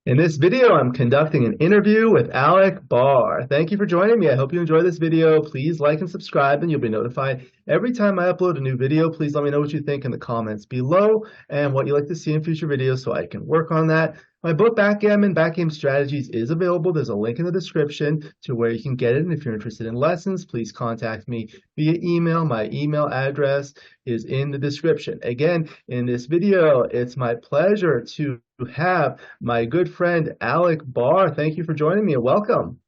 In this video, I'm conducting an interview with Alec Barr. Thank you for joining me. I hope you enjoy this video. Please like and subscribe, and you'll be notified every time I upload a new video. Please let me know what you think in the comments below and what you'd like to see in future videos so I can work on that. My book, Backgammon, Backgame Strategies, is available. There's a link in the description to where you can get it. And if you're interested in lessons, please contact me via email. My email address is in the description. Again, in this video, it's my pleasure to have my good friend Alec Barr. Thank you for joining me and welcome.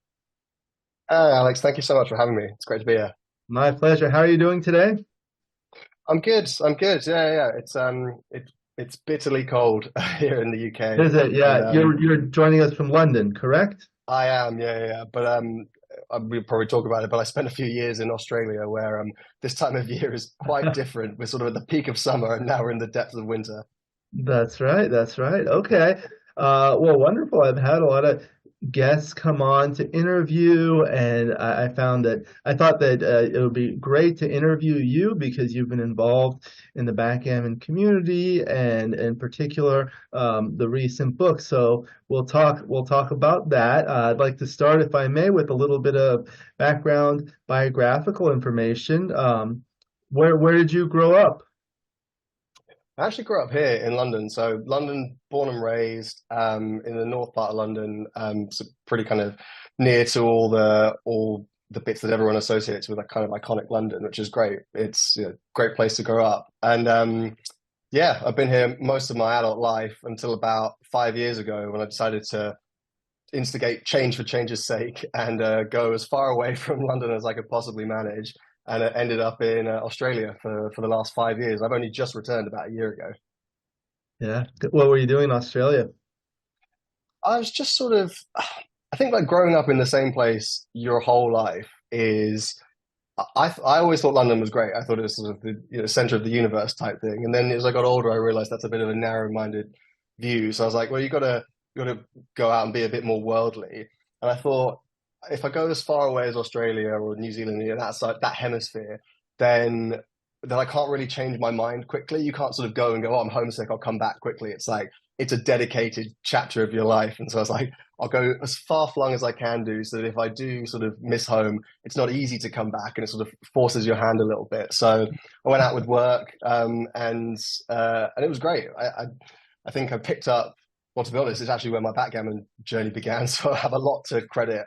Alex, thank you so much for having me. It's great to be here. My pleasure. How are you doing today? I'm good. I'm good. Yeah. It's bitterly cold here in the UK, Is it? and Yeah, you're joining us from London, correct? I am. Yeah. But we'll probably talk about it. But I spent a few years in Australia, where this time of year is quite different. We're sort of at the peak of summer, and now we're in the depths of winter. That's right. That's right. Okay. Well, wonderful. I've had a lot of guests come on to interview, and I found that I thought that it would be great to interview you because you've been involved in the backgammon community and in particular the recent book. So we'll talk about that. I'd like to start, if I may, with a little bit of background biographical information. Where did you grow up? I actually grew up here in London, so London, born and raised, in the north part of London, so pretty kind of near to all the bits that everyone associates with that kind of iconic London, which is great. It's a great place to grow up, and yeah, I've been here most of my adult life until about 5 years ago when I decided to instigate change for change's sake and go as far away from London as I could possibly manage. And it ended up in Australia for the last 5 years. I've only just returned about a year ago. Yeah. What were you doing in Australia? I was just sort of, I think like growing up in the same place your whole life is, I always thought London was great. I thought it was sort of the center of the universe type thing. And then as I got older, I realized that's a bit of a narrow-minded view. So I was like, well, you got to go out and be a bit more worldly. And I thought if I go as far away as Australia or New Zealand, that side, that hemisphere, then I can't really change my mind quickly. You can't sort of go and go, oh, I'm homesick, I'll come back quickly. It's like it's a dedicated chapter of your life. And so I was like, I'll go as far flung as I can do so that if I do sort of miss home, it's not easy to come back and it sort of forces your hand a little bit. So I went out with work, and it was great. I think I picked up, well, to be honest, it's actually where my backgammon journey began. So I have a lot to credit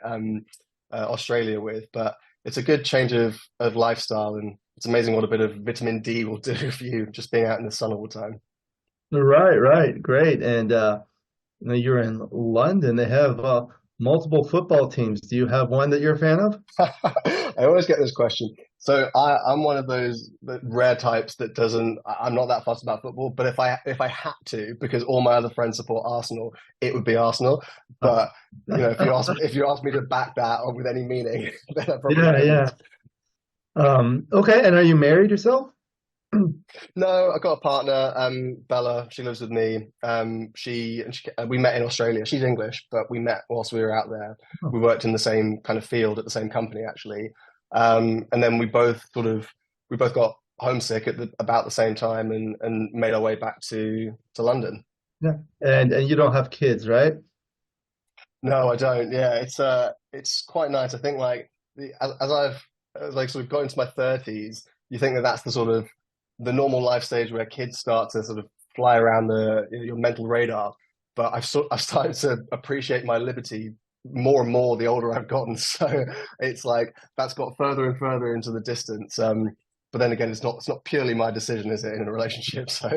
Australia with, but it's a good change of lifestyle, and it's amazing what a bit of vitamin D will do for you just being out in the sun all the time. Right, right, great. And you're in London. They have multiple football teams. Do you have one that you're a fan of? I always get this question. So I'm one of those rare types that doesn't. I'm not that fussed about football, but if I had to, because all my other friends support Arsenal, it would be Arsenal. But if you ask me to back that or with any meaning, then I probably Yeah, yeah. wouldn't. Okay. And are you married yourself? No, I got a partner, Bella. She lives with me. We met in Australia. She's English, but we met whilst we were out there. We worked in the same kind of field at the same company, actually. And then we both got homesick at about the same time and made our way back to London. Yeah. And you don't have kids, right? No, I don't. Yeah, it's quite nice. I think like as I've like sort of got into my 30s, you think that that's the sort of the normal life stage where kids start to sort of fly around your mental radar. But I've started to appreciate my liberty more and more the older I've gotten. So it's like that's got further and further into the distance. But then again, it's not purely my decision, is it, in a relationship? So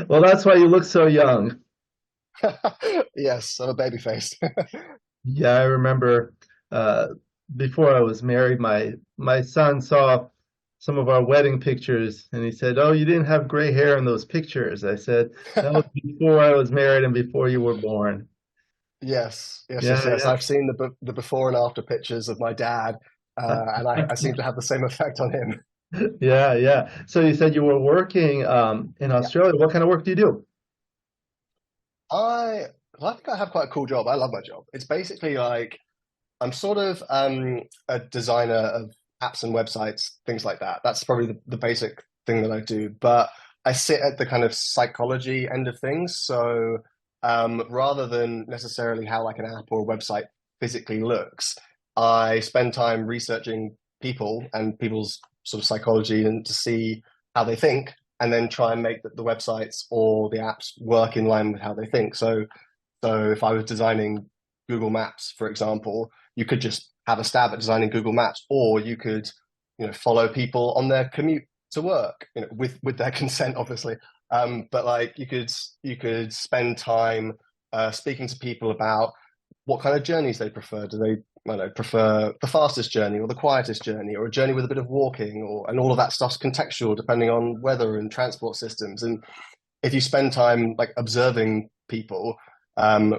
Well, that's why you look so young. yes, I'm a baby face. Yeah, I remember uh, before I was married, my son saw some of our wedding pictures, and he said, "Oh, you didn't have gray hair in those pictures." I said, "That was before I was married and before you were born." Yeah, Yes. yeah, I've seen the before and after pictures of my dad, and I seem to have the same effect on him. yeah, yeah. So you said you were working in Yeah. Australia. What kind of work do you do? I I think I have quite a cool job. I love my job. It's basically like I'm sort of a designer of apps and websites, things like that. That's probably the basic thing that I do. But I sit at the kind of psychology end of things. So rather than necessarily how like an app or a website physically looks, I spend time researching people and people's sort of psychology and to see how they think, and then try and make the websites or the apps work in line with how they think. So if I was designing Google Maps, for example, you could just have a stab at designing Google Maps, or you could, follow people on their commute to work, with their consent, obviously. But like you could spend time speaking to people about what kind of journeys they prefer. Do they, I don't know, prefer the fastest journey or the quietest journey, or a journey with a bit of walking, and all of that stuff's contextual depending on weather and transport systems. And if you spend time like observing people, um,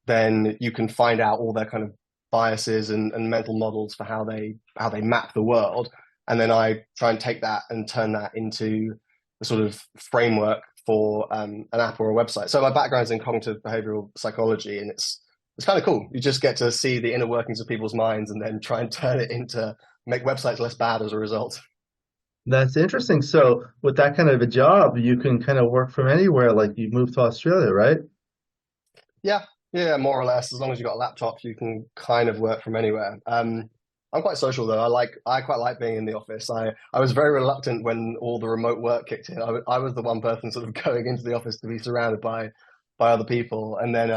then you can find out all their kind of biases and mental models for how they map the world. And then I try and take that and turn that into the sort of framework for an app or a website. So my background is in cognitive behavioral psychology, and it's kind of cool. You just get to see the inner workings of people's minds and then try and turn it into make websites less bad as a result. That's interesting. So with that kind of a job, you can kind of work from anywhere, like you moved to Australia, right? Yeah, yeah, more or less. As long as you've got a laptop, you can kind of work from anywhere. I'm quite social though. I quite like being in the office. I was very reluctant when all the remote work kicked in. I was the one person sort of going into the office to be surrounded by other people. And then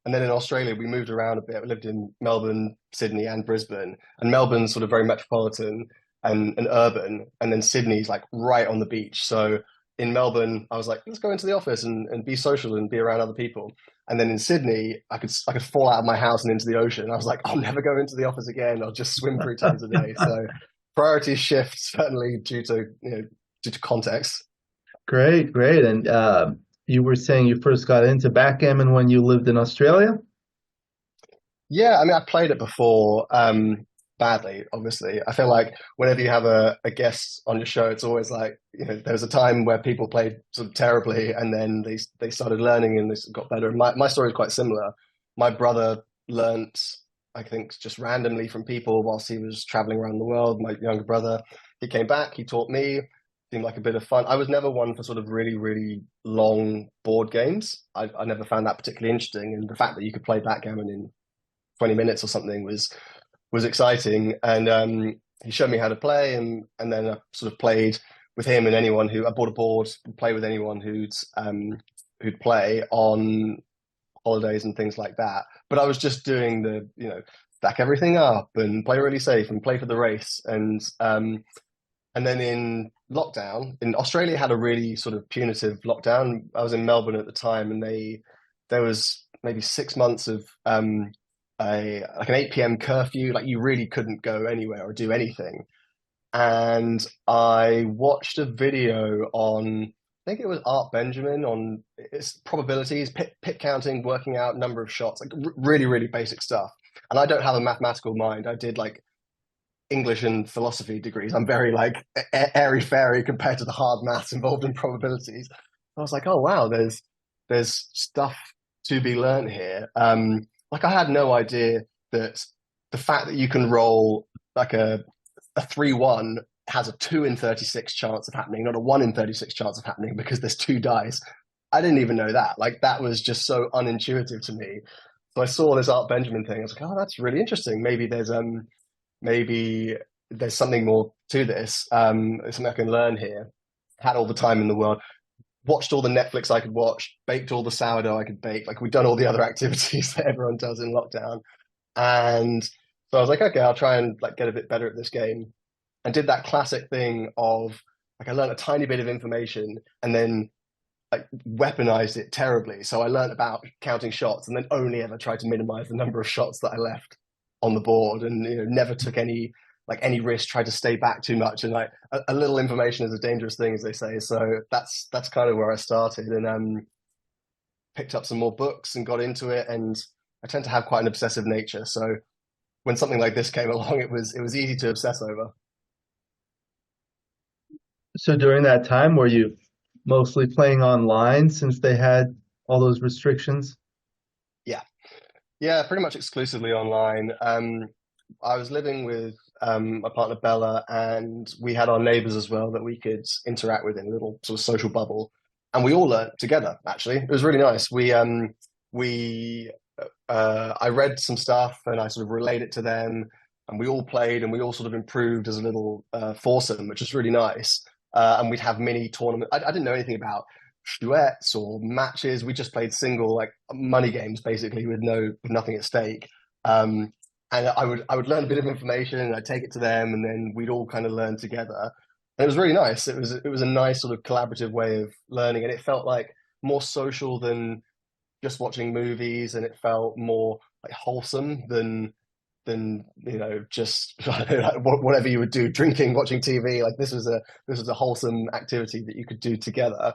in Australia we moved around a bit. We lived in Melbourne, Sydney, and Brisbane. And Melbourne's sort of very metropolitan and urban, and then Sydney's like right on the beach. So in Melbourne, I was like, let's go into the office and be social and be around other people. And then in Sydney, I could fall out of my house and into the ocean. I was like, I'll never go into the office again. I'll just swim 3 times a day. So priorities shift certainly due to context. Great, great. And you were saying you first got into backgammon when you lived in Australia? Yeah, I mean, I played it before, badly, obviously. I feel like whenever you have a guest on your show, it's always like, there was a time where people played sort of terribly, and then they started learning and they got better. And my story is quite similar. My brother learnt, I think, just randomly from people whilst he was traveling around the world. My younger brother, he came back, he taught me, seemed like a bit of fun. I was never one for sort of really, really long board games. I never found that particularly interesting. And the fact that you could play backgammon in 20 minutes or something was exciting. And he showed me how to play, and then I sort of played with him and anyone who I bought a board and play with anyone who'd play on holidays and things like that. But I was just doing the stack everything up and play really safe and play for the race. And then in lockdown in Australia had a really sort of punitive lockdown. I was in Melbourne at the time, and there was maybe 6 months of like an 8 p.m. curfew. Like you really couldn't go anywhere or do anything. And I watched a video on, I think it was Art Benjamin, on its probabilities, pit counting, working out number of shots, like really, really basic stuff. And I don't have a mathematical mind. I did like English and philosophy degrees. I'm very like airy fairy compared to the hard maths involved in probabilities. I was like, oh wow, there's stuff to be learned here. Like I had no idea that the fact that you can roll like a 3-1 has a 2 in 36 chance of happening, not a 1 in 36 chance of happening because there's two dice. I didn't even know that. Like that was just so unintuitive to me. So I saw this Art Benjamin thing. I was like, oh, that's really interesting. Maybe there's something more to this. Something I can learn here. Had all the time in the world. Watched all the Netflix I could watch. Baked all the sourdough I could bake. Like we've done all the other activities that everyone does in lockdown. And so I was like, okay, I'll try and like get a bit better at this game. And did that classic thing of like I learned a tiny bit of information and then like weaponized it terribly. So I learned about counting shots and then only ever tried to minimize the number of shots that I left on the board, and never took any risk, tried to stay back too much. And like a little information is a dangerous thing, as they say. So that's kind of where I started, and picked up some more books and got into it. And I tend to have quite an obsessive nature. So when something like this came along, it was easy to obsess over. So during that time, were you mostly playing online since they had all those restrictions? Yeah, yeah, pretty much exclusively online. I was living with my partner Bella, and we had our neighbors as well that we could interact with in a little sort of social bubble. And we all learned together, actually. It was really nice. we I read some stuff and I sort of relayed it to them, and we all played and we all sort of improved as a little foursome, which was really nice. And we'd have mini tournament. I didn't know anything about duets or matches. We just played single like money games basically with nothing at stake. Um, and I would learn a bit of information and I'd take it to them, and then we'd all kind of learn together. And it was really nice. It was a nice sort of collaborative way of learning, and it felt like more social than just watching movies, and it felt more like wholesome than just whatever you would do, drinking, watching TV. Like this was a wholesome activity that you could do together.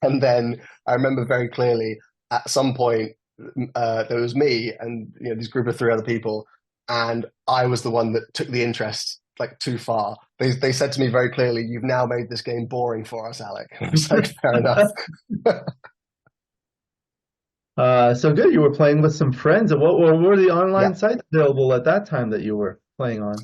And then I remember very clearly at some point there was me and this group of three other people, and I was the one that took the interest like too far. They said to me very clearly, "You've now made this game boring for us, Alec." I was like, "Fair enough." So good. You were playing with some friends. And what were the Yeah. online sites available at that time that you were playing on?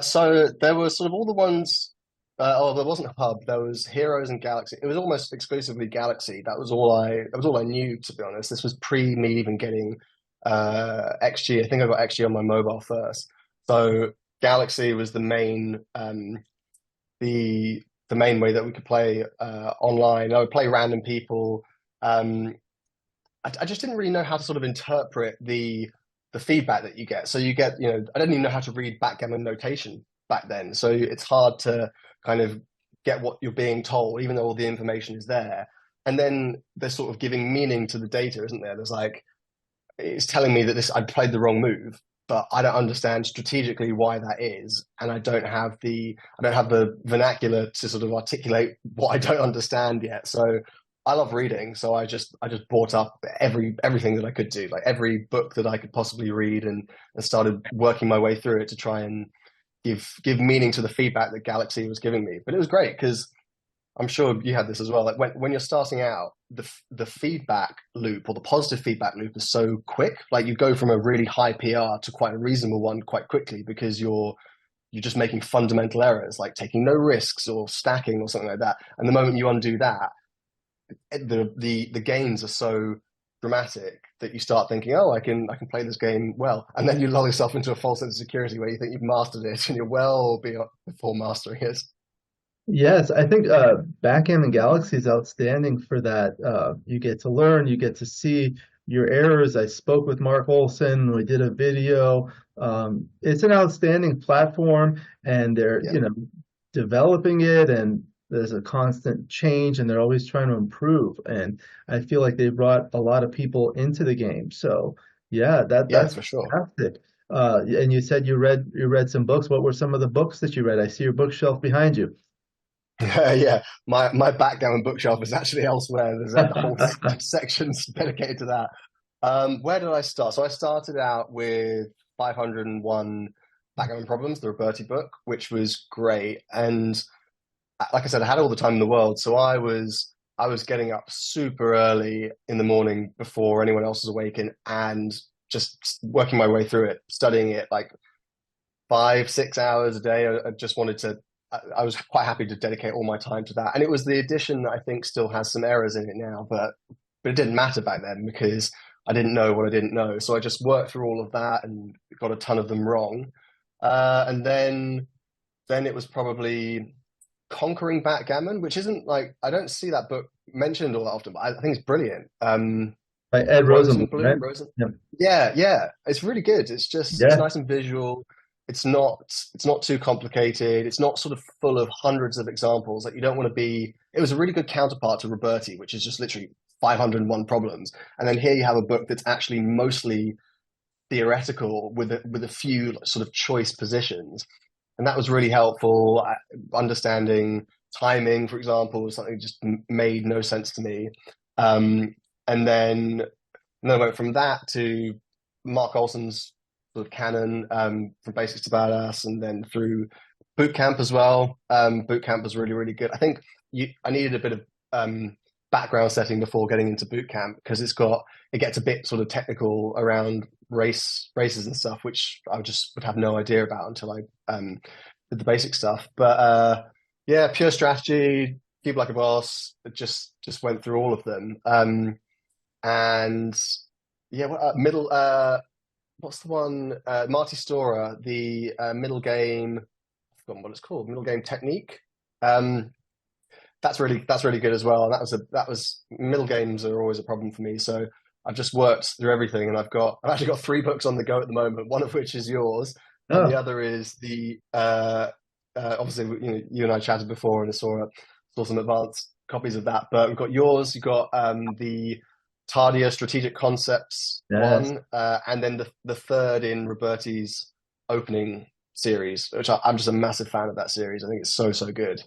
So there were sort of all the ones. Oh, there wasn't a hub. There was Heroes and Galaxy. It was almost exclusively Galaxy. That was all I. That was all I knew, to be honest. This was pre me even getting XG. I think I got XG on my mobile first. So Galaxy was the main way that we could play online. I would play random people. Um, I just didn't really know how to sort of interpret the feedback that you get. So you get, I didn't even know how to read backgammon notation back then. So it's hard to kind of get what you're being told, even though all the information is there. And then there's sort of giving meaning to the data, isn't there? There's like it's telling me that I played the wrong move, but I don't understand strategically why that is, and I don't have the vernacular to sort of articulate what I don't understand yet. So I love reading, so I just bought up everything that I could do, like every book that I could possibly read, and started working my way through it to try and give meaning to the feedback that Galaxy was giving me. But it was great because I'm sure you had this as well. Like when you're starting out, the feedback loop or the positive feedback loop is so quick. Like you go from a really high PR to quite a reasonable one quite quickly because you're just making fundamental errors like taking no risks or stacking or something like that. And the moment you undo that, the gains are so dramatic that you start thinking, oh, I can play this game well, and then you lull yourself into a false sense of security where you think you've mastered it, and you're well before mastering it. Yes, I think Backgammon Galaxy is outstanding for that. You get to learn, you get to see your errors. I spoke with Mark Olson, we did a video. It's an outstanding platform, and they're, Yeah, developing it, and there's a constant change, and they're always trying to improve. And I feel like they brought a lot of people into the game. So yeah, yeah, that's for sure. fantastic. And you said you read some books. What were some of the books that you read? I see your bookshelf behind you. Yeah, my backgammon bookshelf is actually elsewhere. There's a whole sections dedicated to that. Where did I start? So I started out with 501 Backgammon Problems, the Roberti book, which was great. And like I said, I had all the time in the world, so I was getting up super early in the morning before anyone else was awakened, and just working my way through it, studying it like 5, 6 hours a day. I just wanted to. I was quite happy to dedicate all my time to that, and it was the edition that I think still has some errors in it now, but it didn't matter back then because I didn't know what I didn't know. So I just worked through all of that and got a ton of them wrong. And then it was probably Conquering Backgammon, which isn't like I don't see that book mentioned all that often, but I think it's brilliant. By Ed Rosenblum, Rosenblum, right? Rosen. Yeah. Yeah, yeah, it's really good. It's Yeah. nice and visual. It's not too complicated. It's not sort of full of hundreds of examples. Like you don't want to be. It was a really good counterpart to Roberti, which is just literally 501 problems. And then here you have a book that's actually mostly theoretical with a few sort of choice positions, and that was really helpful. Understanding timing, for example, was something that just made no sense to me. Um, and then I went from that to Mark Olson's sort of canon, from basics to badass, and then through boot camp as well. Boot camp was really, really good. I think I needed a bit of background setting before getting into boot camp because it gets a bit sort of technical around races and stuff, which I just would have no idea about until I did the basic stuff. But yeah, pure strategy, keep like a boss. Just went through all of them. and yeah, middle. What's the one? Marty Storer, the middle game. I've forgotten what it's called. Middle game technique. Um, that's really good as well. And that was middle games are always a problem for me. So I've just worked through everything, and I've actually got three books on the go at the moment. One of which is yours, and the Oh, other is the obviously you and I chatted before, and I saw some advanced copies of that. But we've got yours. You've got the Tardia Strategic Concepts yes. one, and then the third in Roberti's opening series, which I'm just a massive fan of that series. I think it's so good.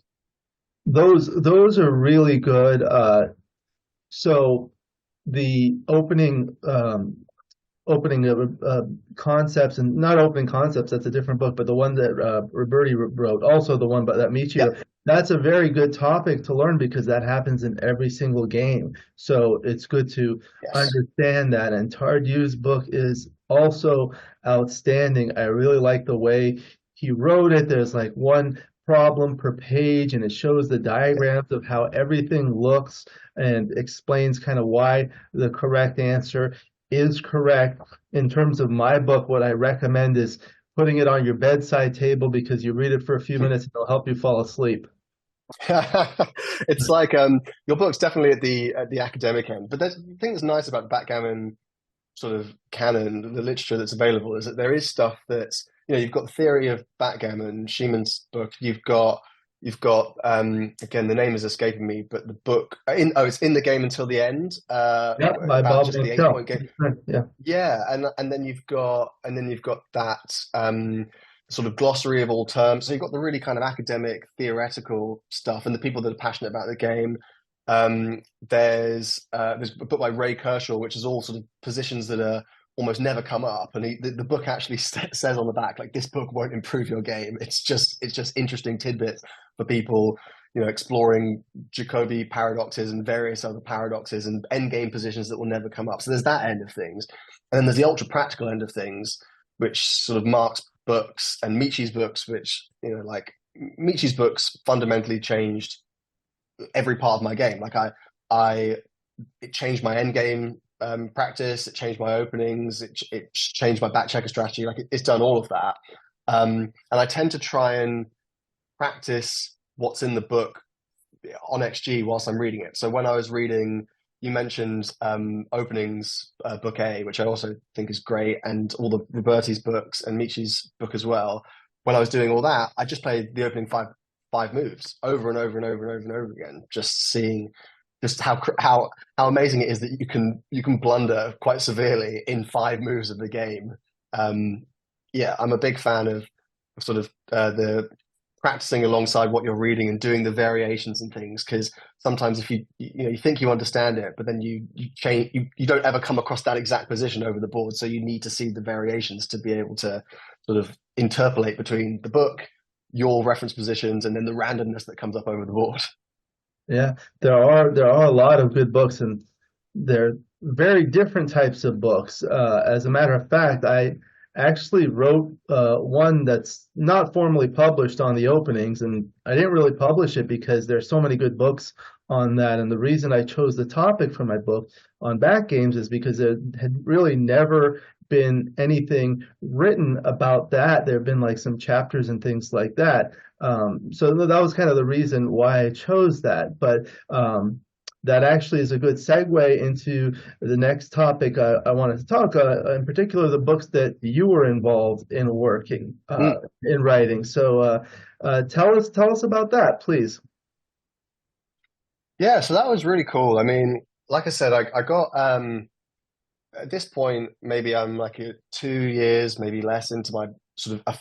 Those are really good. So the opening concepts, and not opening concepts, that's a different book, but the one that Roberti wrote, also the one but that Michi Yep. wrote, that's a very good topic to learn because that happens in every single game. So it's good to Yes. understand that. And Tardew's book is also outstanding. I really like the way he wrote it. There's like one problem per page, and it shows the diagrams of how everything looks and explains kind of why the correct answer is correct. In terms of my book, what I recommend is putting it on your bedside table because you read it for a few minutes and it'll help you fall asleep. It's like your book's definitely at the academic end, but there's the thing that's nice about the backgammon sort of canon, the literature that's available, is that there is stuff that's you've got the theory of backgammon, Schumann's book. You've got again the name is escaping me, but the book it's in the game until the end, Yeah, by about Bob just the Motel. 8 point game. Yeah. Yeah, and then you've got that sort of glossary of all terms. So you've got the really kind of academic, theoretical stuff, and the people that are passionate about the game. There's a book by Ray Kershaw, which is all sort of positions that are almost never come up, and the book actually says on the back like this book won't improve your game. It's just interesting tidbits for people exploring Jacobi paradoxes and various other paradoxes and end game positions that will never come up. So there's that end of things. And then there's the ultra practical end of things, which sort of Mark's books and Michi's books, which, like Michi's books fundamentally changed every part of my game. I it changed my end game practice, it changed my openings, it changed my back checker strategy. Like it's done all of that. And I tend to try and practice what's in the book on XG whilst I'm reading it. So when I was reading, you mentioned openings book A, which I also think is great, and all the Roberti's books and Michi's book as well. When I was doing all that, I just played the opening five moves over and over and over and over and over again, just seeing just how amazing it is that you can blunder quite severely in 5 moves of the game. Um, yeah, I'm a big fan of sort of the practicing alongside what you're reading and doing the variations and things, because sometimes if you think you understand it, but then you change, you don't ever come across that exact position over the board, so you need to see the variations to be able to sort of interpolate between the book, your reference positions, and then the randomness that comes up over the board. Yeah, there are a lot of good books, and they're very different types of books. As a matter of fact, I actually wrote one that's not formally published on the openings, and I didn't really publish it because there's so many good books on that. And the reason I chose the topic for my book on back games is because there had really never been anything written about that. There have been like some chapters and things like that. So that was kind of the reason why I chose that. But that actually is a good segue into the next topic I wanted to talk, in particular, the books that you were involved in working, Mm. in writing. So tell us about that, please. Yeah, so that was really cool. I mean, like I said, I got at this point, maybe I'm like 2 years, maybe less into my sort of a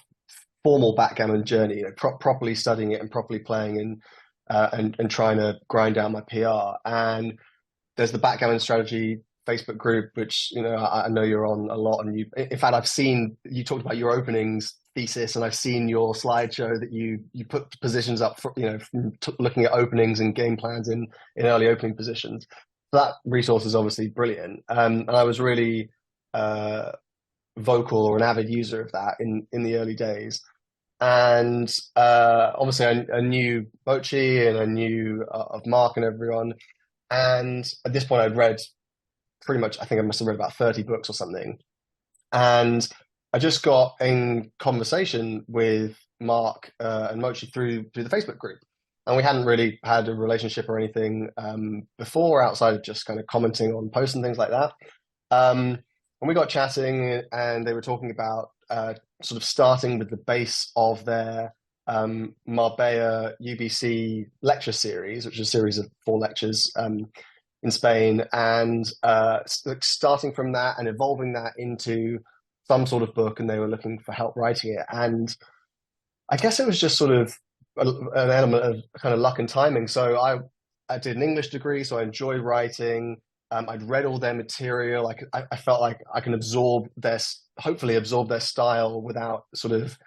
formal backgammon journey, properly studying it and properly playing and trying to grind down my PR. And there's the Backgammon Strategy Facebook group, which I know you're on a lot, and in fact, I've seen you talked about your openings thesis, and I've seen your slideshow that you put positions up for from looking at openings and game plans in early opening positions. So that resource is obviously brilliant, and I was really uh, vocal or an avid user of that in the early days. And obviously, I knew Bochi and I knew of Mark and everyone. And at this point, I'd read pretty much, I think I must have read about 30 books or something. And I just got in conversation with Mark and Mochi through the Facebook group. And we hadn't really had a relationship or anything before, outside of just kind of commenting on posts and things like that. And we got chatting, and they were talking about sort of starting with the base of their Marbella UBC lecture series, which is a series of 4 lectures in Spain, and starting from that and evolving that into some sort of book. And they were looking for help writing it. And I guess it was just sort of an element of kind of luck and timing. So I did an English degree, so I enjoyed writing. I'd read all their material. I felt like I can hopefully absorb their style without sort of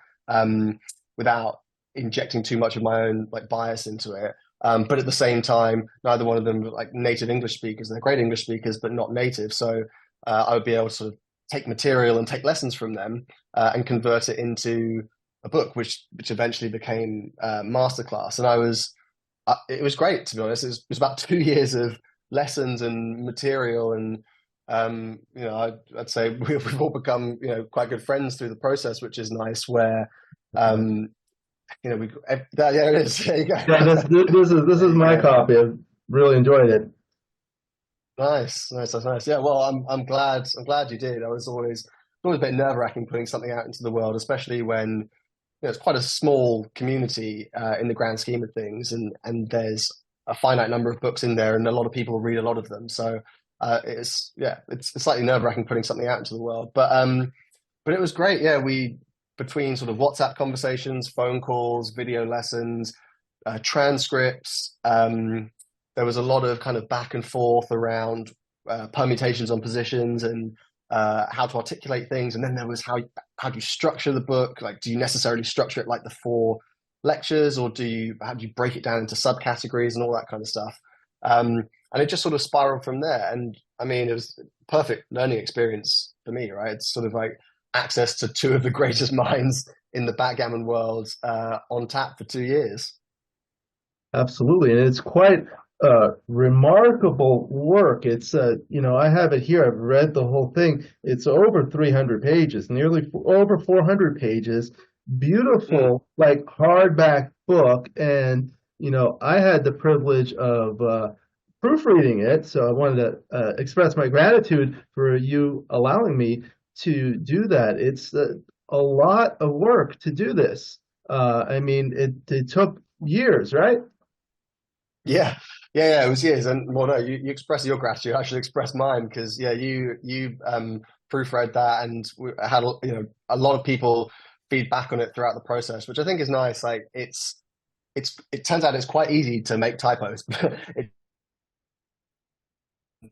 without injecting too much of my own like bias into it. But at the same time, neither one of them were like native English speakers. They're great English speakers, but not native. So I would be able to sort of take material and take lessons from them and convert it into a book, which eventually became Masterclass. And it was great, to be honest. It was about 2 years of lessons and material, and I'd say we've all become quite good friends through the process, which is nice. Where there it is. There you go. Yeah, this is my copy. I've really enjoyed it. Nice. That's nice. Yeah, well, I'm glad you did. I was always a bit nerve-wracking putting something out into the world, especially when it's quite a small community in the grand scheme of things, and there's a finite number of books in there, and a lot of people read a lot of them. So it's slightly nerve-wracking putting something out into the world, but it was great. Yeah, we between sort of WhatsApp conversations, phone calls, video lessons, transcripts. There was a lot of kind of back and forth around permutations on positions and how to articulate things. And then there was how do you structure the book? Like, do you necessarily structure it like the 4 lectures, or how do you break it down into subcategories and all that kind of stuff? And it just sort of spiraled from there. And I mean, it was a perfect learning experience for me, right? It's sort of like access to 2 of the greatest minds in the backgammon world on tap for 2 years. Absolutely, and it's quite remarkable work. It's I have it here. I've read the whole thing. It's over 300 pages, nearly over 400 pages. Beautiful, like hardback book, and I had the privilege of proofreading it, so I wanted to express my gratitude for you allowing me to do that. It's a lot of work to do this. I mean, it took years, right? Yeah, it was years. And well, no, you express your gratitude. I should express mine, because yeah, you proofread that, and we had a lot of people feed back on it throughout the process, which I think is nice. Like it turns out it's quite easy to make typos. It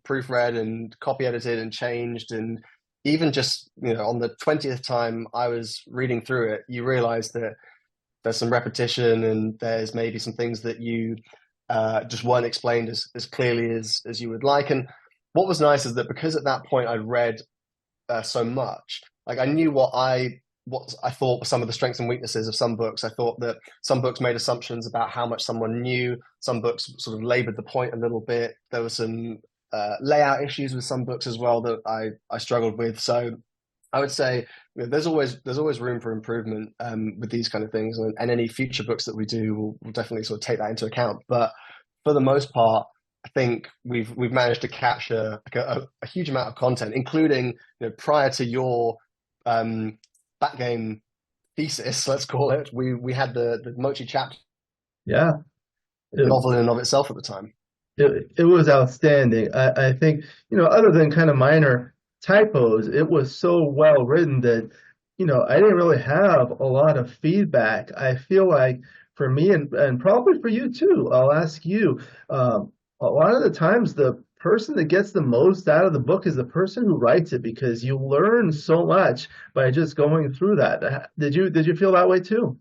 proofread and copy edited and changed, and even just on the 20th time I was reading through it, you realize that there's some repetition, and there's maybe some things that you just weren't explained as clearly as you would like. And what was nice is that because at that point I'd read so much, like I knew what I thought were some of the strengths and weaknesses of some books. I thought that some books made assumptions about how much someone knew. Some books sort of labored the point a little bit. There were some layout issues with some books as well that I struggled with. So I would say there's always room for improvement with these kind of things, and any future books that we do will definitely sort of take that into account. But for the most part, I think we've managed to capture a huge amount of content, including prior to your Backgame thesis, let's call it. We had the Mochi chapter Yeah, novel in and of itself at the time. it was outstanding. I think, other than kind of minor typos, it was so well written that, I didn't really have a lot of feedback. I feel like for me, and probably for you too, I'll ask you, a lot of the times the person that gets the most out of the book is the person who writes it, because you learn so much by just going through that. Did you feel that way too?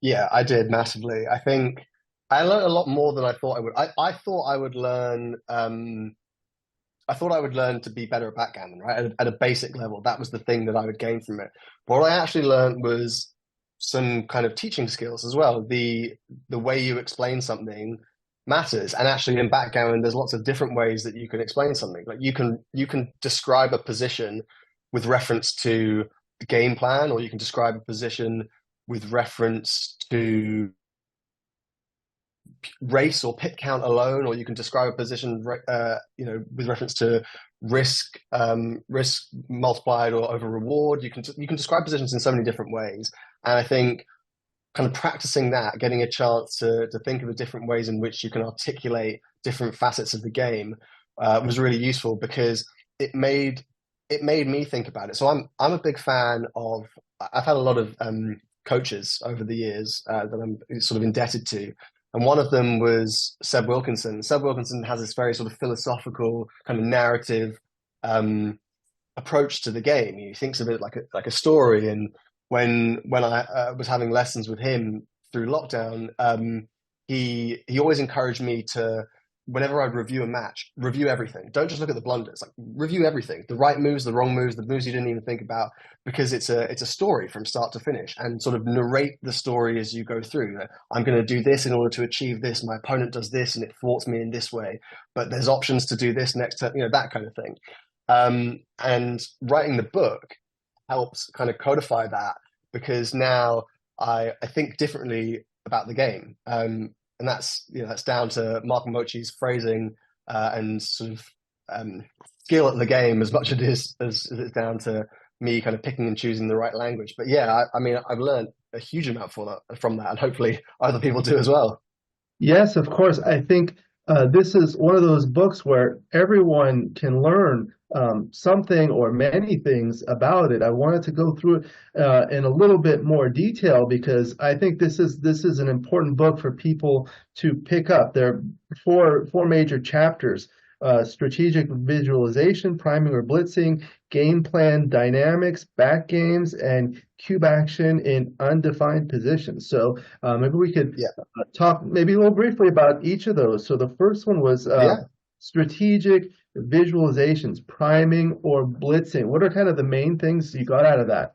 Yeah, I did massively. I think I learned a lot more than I thought I would. I thought I would learn. I thought I would learn to be better at backgammon, right? At a basic level, that was the thing that I would gain from it. But what I actually learned was some kind of teaching skills as well. The way you explain something matters. And actually, in backgammon, there's lots of different ways that you can explain something. Like you can describe a position with reference to the game plan, or you can describe a position with reference to race or pit count alone, or you can describe a position, with reference to risk multiplied or over reward. You can describe positions in so many different ways, and I think kind of practicing that, getting a chance to think of the different ways in which you can articulate different facets of the game, was really useful because it made it made me think about it. So I'm a big fan of. I've had a lot of coaches over the years that I'm sort of indebted to, and one of them was Seb Wilkinson. Seb Wilkinson has this very sort of philosophical kind of narrative um, approach to the game. He thinks of it like a story. And when I was having lessons with him through lockdown, he always encouraged me to, whenever I'd review a match, review everything. Don't just look at the blunders. Like review everything, the right moves, the wrong moves, the moves you didn't even think about, because it's a story from start to finish, and sort of narrate the story as you go through. I'm going to do this in order to achieve this. My opponent does this, and it thwarts me in this way. But there's options to do this next turn, that kind of thing. And writing the book helps kind of codify that, because now I think differently about the game. And that's down to Mark Mochi's phrasing and sort of skill at the game, as much as it's down to me kind of picking and choosing the right language. But yeah, I mean, I've learned a huge amount from that, and hopefully other people do as well. Yes, of course. I think this is one of those books where everyone can learn something or many things about it. I wanted to go through it in a little bit more detail because I think this is an important book for people to pick up. There are four major chapters: strategic visualization, priming or blitzing, game plan dynamics, back games, and cube action in undefined positions. So maybe we could Yeah, talk maybe a little briefly about each of those. So the first one was yeah, strategic visualizations, priming or blitzing. What are kind of the main things you got out of that?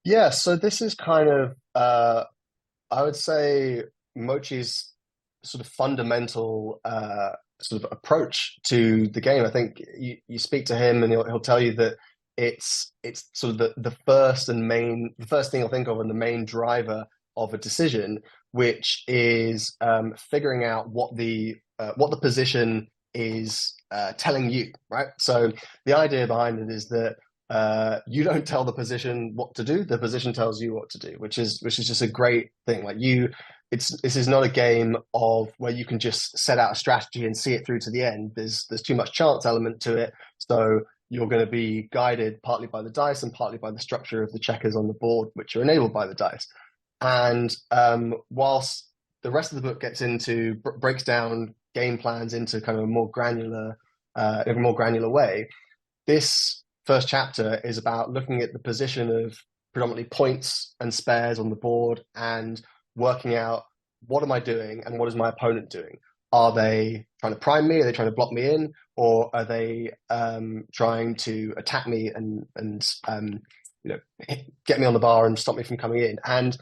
yeah. So this is kind of I would say Mochi's sort of fundamental sort of approach to the game. I think you speak to him and he'll tell you that it's sort of the first thing he'll think of, and the main driver of a decision, which is figuring out what the position is telling you, right? So the idea behind it is that you don't tell the position what to do; the position tells you what to do, which is just a great thing. This is not a game of where you can just set out a strategy and see it through to the end. There's too much chance element to it, so you're going to be guided partly by the dice and partly by the structure of the checkers on the board, which are enabled by the dice. And whilst the rest of the book breaks down game plans into kind of a more granular way, this first chapter is about looking at the position of predominantly points and spares on the board and working out, what am I doing and what is my opponent doing? Are they trying to prime me? Are they trying to block me in? Or are they trying to attack me and get me on the bar and stop me from coming in? And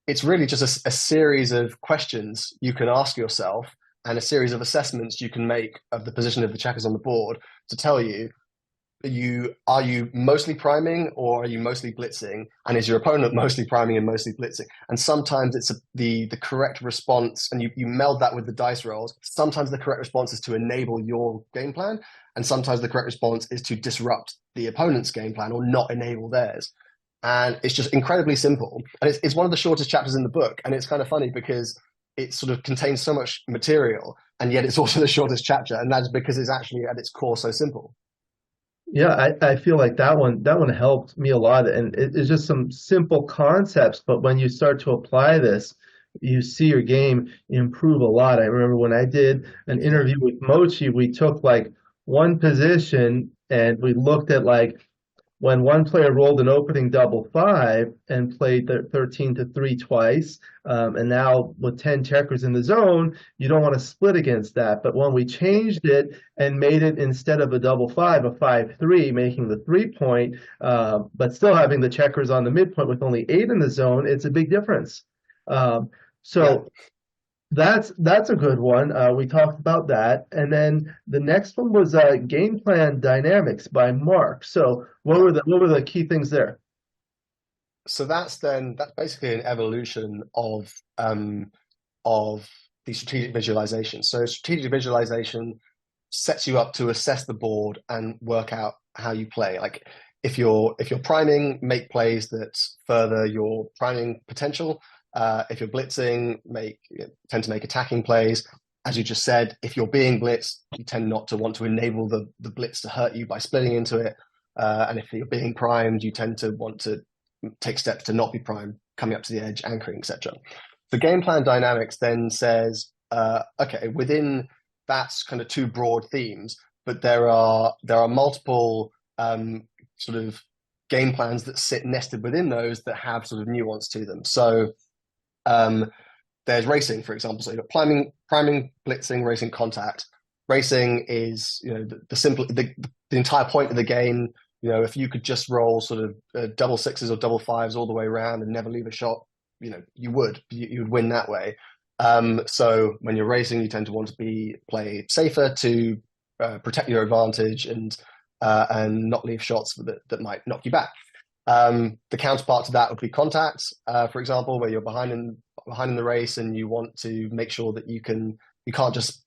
it's really just a series of questions you can ask yourself, and a series of assessments you can make of the position of the checkers on the board to tell you, are you mostly priming or are you mostly blitzing, and is your opponent mostly priming and mostly blitzing? And sometimes it's the correct response, and you meld that with the dice rolls. Sometimes the correct response is to enable your game plan, and sometimes the correct response is to disrupt the opponent's game plan or not enable theirs. And it's just incredibly simple, and it's one of the shortest chapters in the book. And it's kind of funny because it sort of contains so much material, and yet it's also the shortest chapter, and that's because it's actually at its core so simple. Yeah, I feel like that one helped me a lot, and it's just some simple concepts, but when you start to apply this, you see your game improve a lot. I remember when I did an interview with Mochi, we took like one position and we looked at like when one player rolled an opening double five and played the 13 to 3 twice, and now with 10 checkers in the zone, you don't want to split against that. But when we changed it and made it, instead of a double five, a 5-3, making the 3 point, but still having the checkers on the midpoint with only 8 in the zone, it's a big difference. Um, Yeah. so That's a good one. We talked about that, and then the next one was Game Plan Dynamics by Mark. So Yeah. what were the key things there? So that's basically an evolution of the strategic visualization. So strategic visualization sets you up to assess the board and work out how you play. Like if you're priming, make plays that further your priming potential. If you're blitzing, tend to make attacking plays. As you just said, if you're being blitzed, you tend not to want to enable the blitz to hurt you by splitting into it. And if you're being primed, you tend to want to take steps to not be primed, coming up to the edge, anchoring, etc. The game plan dynamics then says, okay, within that's kind of two broad themes, but there are multiple sort of game plans that sit nested within those that have sort of nuance to them. So um, there's racing, for example. So you've got priming, blitzing, racing, contact. Racing is the simple the entire point of the game. If you could just roll sort of double sixes or double fives all the way around and never leave a shot, you would win that way. So when you're racing, you tend to want to play safer to protect your advantage and not leave shots that might knock you back. The counterpart to that would be contact, for example, where you're behind in the race and you want to make sure that you can't just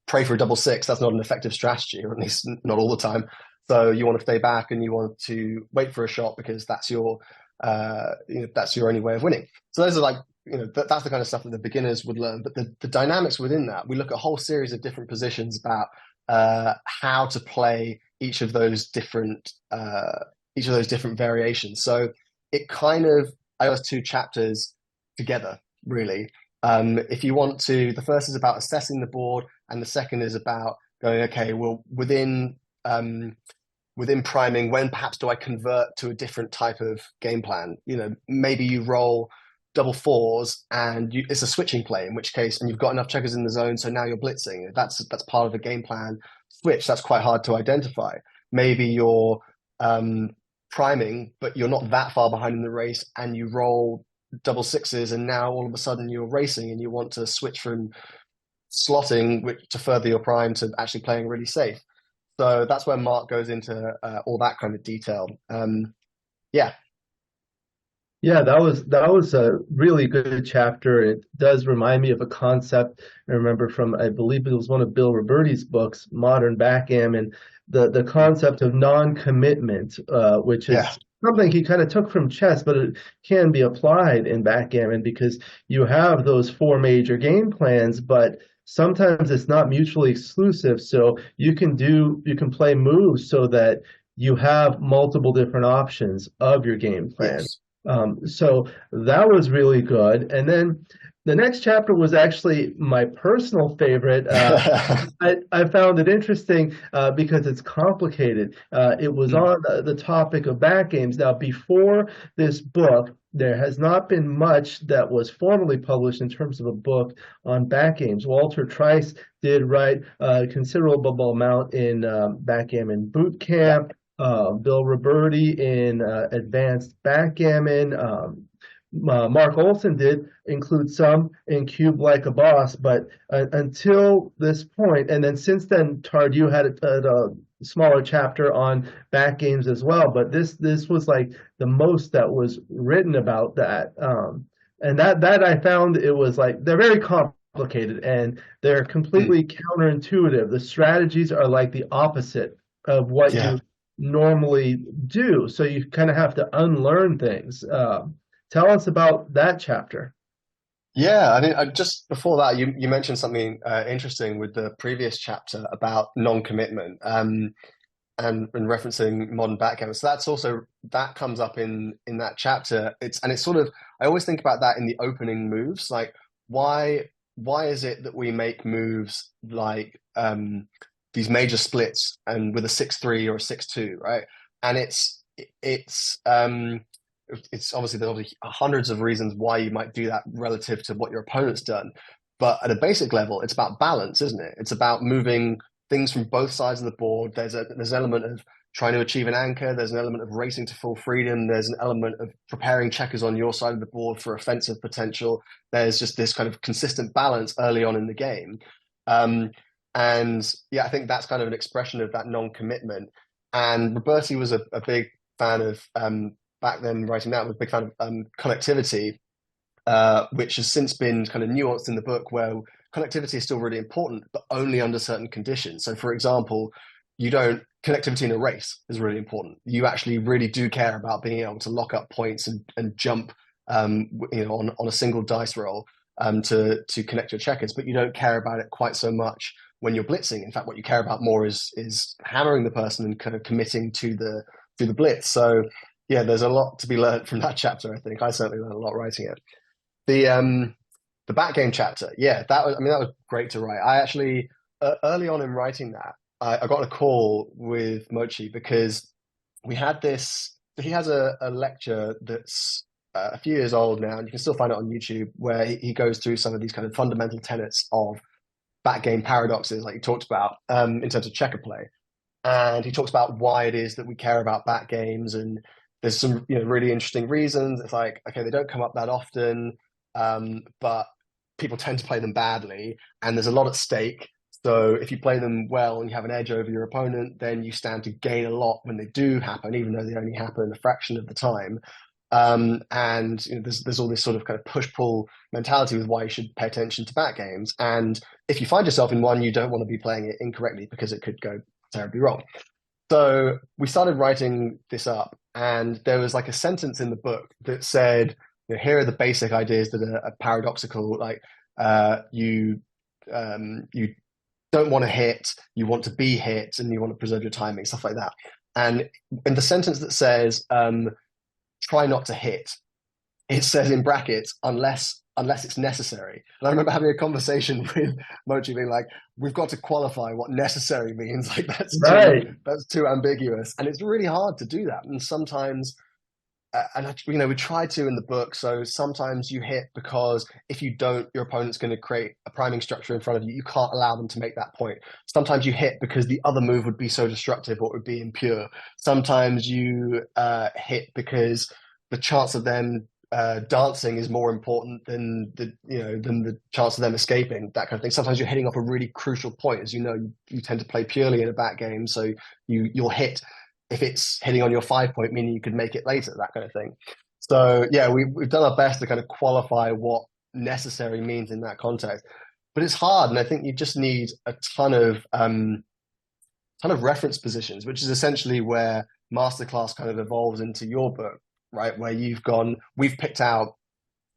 pray for a double six. That's not an effective strategy, or at least not all the time. So you want to stay back and you want to wait for a shot because that's your only way of winning. So those are like that's the kind of stuff that the beginners would learn. But the dynamics within that, we look at a whole series of different positions about how to play each of those different variations. So it kind of I guess two chapters together really. If you want to, the first is about assessing the board, and the second is about going, okay, well within priming, when perhaps do I convert to a different type of game plan? Maybe you roll double fours and it's a switching play, in which case, and you've got enough checkers in the zone, so now you're blitzing. That's part of a game plan switch. That's quite hard to identify. Maybe you're priming, but you're not that far behind in the race, and you roll double sixes, and now all of a sudden you're racing, and you want to switch from slotting to further your prime to actually playing really safe. So that's where Mark goes into all that kind of detail. Yeah, Yeah, that was a really good chapter. It does remind me of a concept I remember from, I believe it was one of Bill Roberti's books, Modern Backgammon, the concept of non-commitment, which yeah, is something he kind of took from chess, but it can be applied in backgammon because you have those four major game plans, but sometimes it's not mutually exclusive. So you can play moves so that you have multiple different options of your game plan. yes. So that was really good. And then the next chapter was actually my personal favorite. I found it interesting because it's complicated. It was Mm, on the topic of back games. Now, before this book, there has not been much that was formally published in terms of a book on back games. Walter Trice did write a considerable amount in Backgammon Boot yeah, Camp. Bill Roberti in Advanced Backgammon. Mark Olson did include some in Cube Like a Boss, but until this point, and then since then, Tardieu had a smaller chapter on back games as well. But this was like the most that was written about that, and that I found it was like they're very complicated and they're mm, completely counterintuitive. The strategies are like the opposite of what yeah. you normally do. So you kind of have to unlearn things. Tell us about that chapter. Yeah, I mean, just before that, you mentioned something interesting with the previous chapter about non-commitment, and referencing modern backgammon. So that comes up in that chapter. It's sort of I always think about that in the opening moves, like why is it that we make moves like these major splits and with a 6-3 or a 6-2, right? And it's obviously there's obviously hundreds of reasons why you might do that relative to what your opponent's done. But at a basic level, it's about balance, isn't it? It's about moving things from both sides of the board. There's an element of trying to achieve an anchor. There's an element of racing to full freedom. There's an element of preparing checkers on your side of the board for offensive potential. There's just this kind of consistent balance early on in the game. And yeah, I think that's kind of an expression of that non-commitment. And Roberti was a big fan of, back then writing that, was a big fan of connectivity, which has since been kind of nuanced in the book, where connectivity is still really important, but only under certain conditions. So, for example, connectivity in a race is really important. You actually really do care about being able to lock up points and jump, on a single dice roll, to connect your checkers, but you don't care about it quite so much when you're blitzing. In fact, what you care about more is hammering the person and kind of committing to the blitz. So yeah, there's a lot to be learned from that chapter. I think I certainly learned a lot writing it. The Backgame chapter, yeah, that was great to write. I actually, early on in writing that, I got a call with Mochi because we had this. He has a lecture that's a few years old now, and you can still find it on YouTube, where he goes through some of these kind of fundamental tenets of backgame paradoxes, like he talked about, in terms of checker play. And he talks about why it is that we care about backgames, and there's some really interesting reasons. It's like, okay, they don't come up that often, but people tend to play them badly, and there's a lot at stake. So if you play them well and you have an edge over your opponent, then you stand to gain a lot when they do happen, even though they only happen a fraction of the time. And there's all this sort of kind of push-pull mentality with why you should pay attention to backgames. And if you find yourself in one, you don't want to be playing it incorrectly because it could go terribly wrong. So we started writing this up, and there was like a sentence in the book that said, here are the basic ideas that are paradoxical, like you don't want to hit, you want to be hit, and you want to preserve your timing, stuff like that. And in the sentence that says, try not to hit, it says in brackets, unless it's necessary. And I remember having a conversation with Mochi being like, we've got to qualify what necessary means. Like that's too ambiguous. And it's really hard to do that. And sometimes, we try to in the book. So sometimes you hit because if you don't, your opponent's going to create a priming structure in front of you. You can't allow them to make that point. Sometimes you hit because the other move would be so destructive or it would be impure. Sometimes you hit because the chance of them dancing is more important than the chance of them escaping, that kind of thing. Sometimes you're hitting off a really crucial point. As you know, you tend to play purely in a back game, so you'll hit if it's hitting on your 5 point, meaning you could make it later, that kind of thing. So yeah, we've done our best to kind of qualify what necessary means in that context, but it's hard, and I think you just need a ton of reference positions, which is essentially where Masterclass kind of evolves into your book, right? Where we've picked out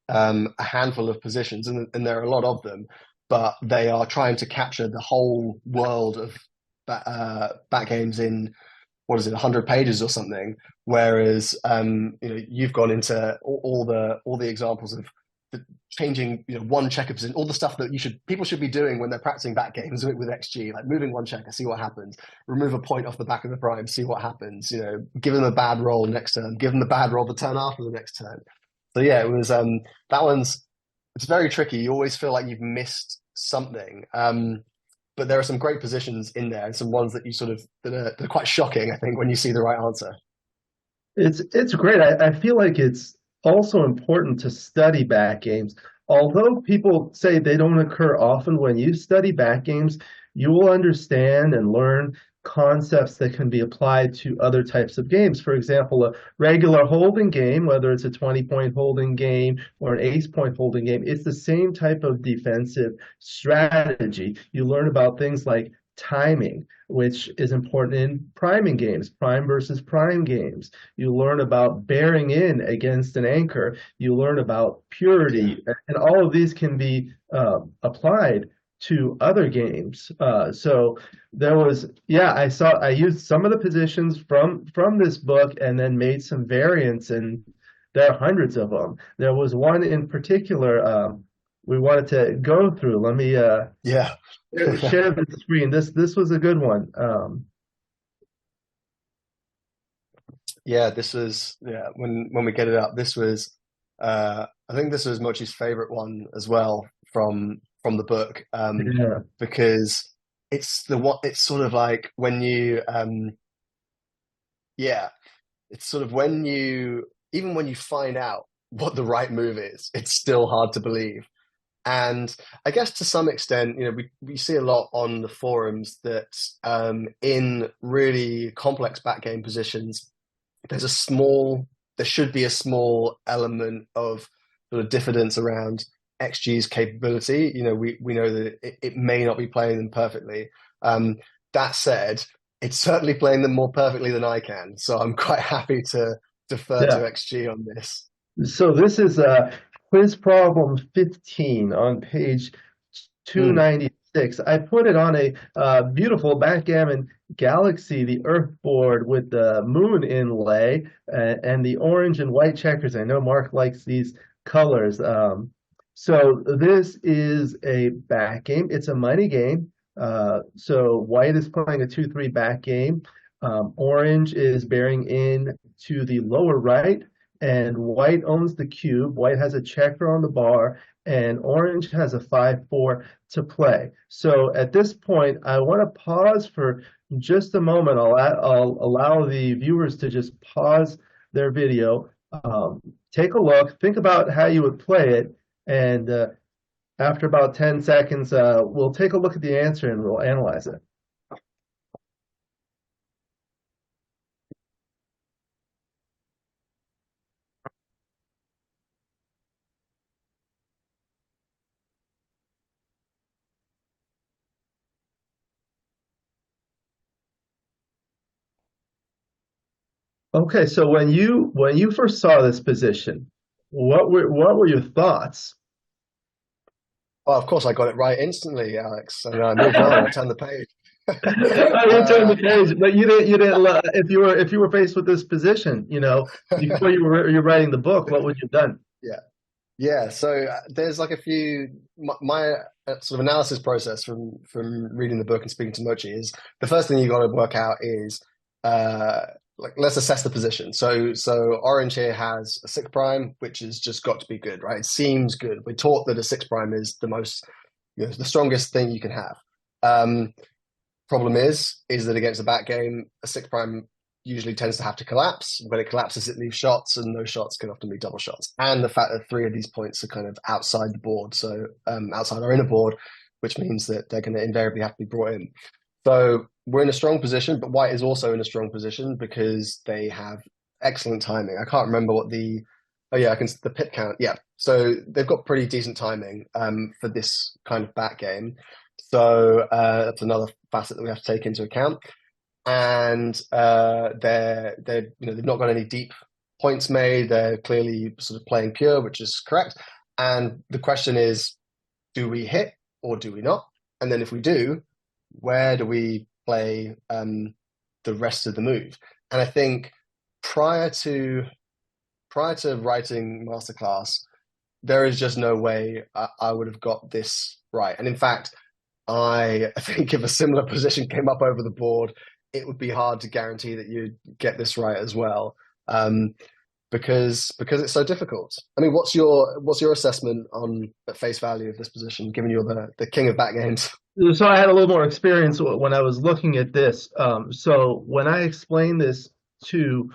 a handful of positions, and there are a lot of them, but they are trying to capture the whole world of Backgames in, what is it, 100 pages or something. Whereas you've gone into all the examples of changing one checker position, all the stuff that people should be doing when they're practicing Backgames with XG, like moving one checker, see what happens, remove a point off the back of the prime, see what happens, give them a bad roll next turn, give them the bad roll the turn after the next turn. So yeah, it was it's very tricky. You always feel like you've missed something. But there are some great positions in there, and some ones that that are quite shocking, I think, when you see the right answer. It's great. I feel like it's also important to study back games. Although people say they don't occur often, when you study back games, you will understand and learn concepts that can be applied to other types of games. For example, a regular holding game, whether it's a 20-point holding game or an ace-point holding game, it's the same type of defensive strategy. You learn about things like timing, which is important in priming games, prime versus prime games. You learn about bearing in against an anchor. You learn about purity, and all of these can be applied to other games. So there was, I used some of the positions from this book and then made some variants, and there are hundreds of them. There was one in particular we wanted to go through. Let me share the screen. This was a good one. This was when we get it up. This was I think this was Mochi's favorite one as well from the book, because it's the what it's sort of like when you yeah, it's sort of when you even when you find out what the right move is, it's still hard to believe. And I guess to some extent, we see a lot on the forums that in really complex backgame positions, there's a small, there should be a small element of sort of diffidence around XG's capability. We know that it may not be playing them perfectly. Um, that said, it's certainly playing them more perfectly than I can. So I'm quite happy to defer to Yeah. XG on this. So this is quiz problem 15 on page Mm. 296. I put it on a beautiful Backgammon Galaxy, the Earth board with the moon inlay and the orange and white checkers. I know Mark likes these colors. So this is a back game. It's a money game. So white is playing a 2-3 back game. Orange is bearing in to the lower right, and white owns the cube. White has a checker on the bar, and orange has a 5-4 to play. So at this point, I want to pause for just a moment. I'll allow the viewers to just pause their video, take a look, think about how you would play it, and after about 10 seconds, we'll take a look at the answer and we'll analyze it. Okay, so when you first saw this position, what were your thoughts? Well, of course, I got it right instantly, Alex, and I moved on. I turned the page. You turned the uh, page, but you didn't if you were faced with this position, before you're writing the book, what would you have done? yeah, yeah. So there's like a few my sort of analysis process from reading the book and speaking to Mochi is the first thing you got to work out is uh, like let's assess the position. So Orange here has a six prime, which has just got to be good, right? It seems good. We're taught that a six prime is the most, the strongest thing you can have. Um, Problem is that against a back game, a six prime usually tends to have to collapse. When it collapses, it leaves shots, and those shots can often be double shots. And the fact that three of these points are kind of outside the board, so outside our inner board, which means that they're going to invariably have to be brought in. So we're in a strong position, but White is also in a strong position because they have excellent timing. I can't remember what oh yeah, I can the pit count. Yeah, so they've got pretty decent timing for this kind of back game. So that's another facet that we have to take into account. And they've not got any deep points made. They're clearly sort of playing pure, which is correct. And the question is, do we hit or do we not? And then if we do, where do we play the rest of the move? And I think prior to writing Masterclass, there is just no way I would have got this right. And in fact, I think if a similar position came up over the board, it would be hard to guarantee that you'd get this right as well, because it's so difficult. I mean, what's your assessment on at face value of this position, given you're the king of back games? So I had a little more experience when I was looking at this. So when I explain this to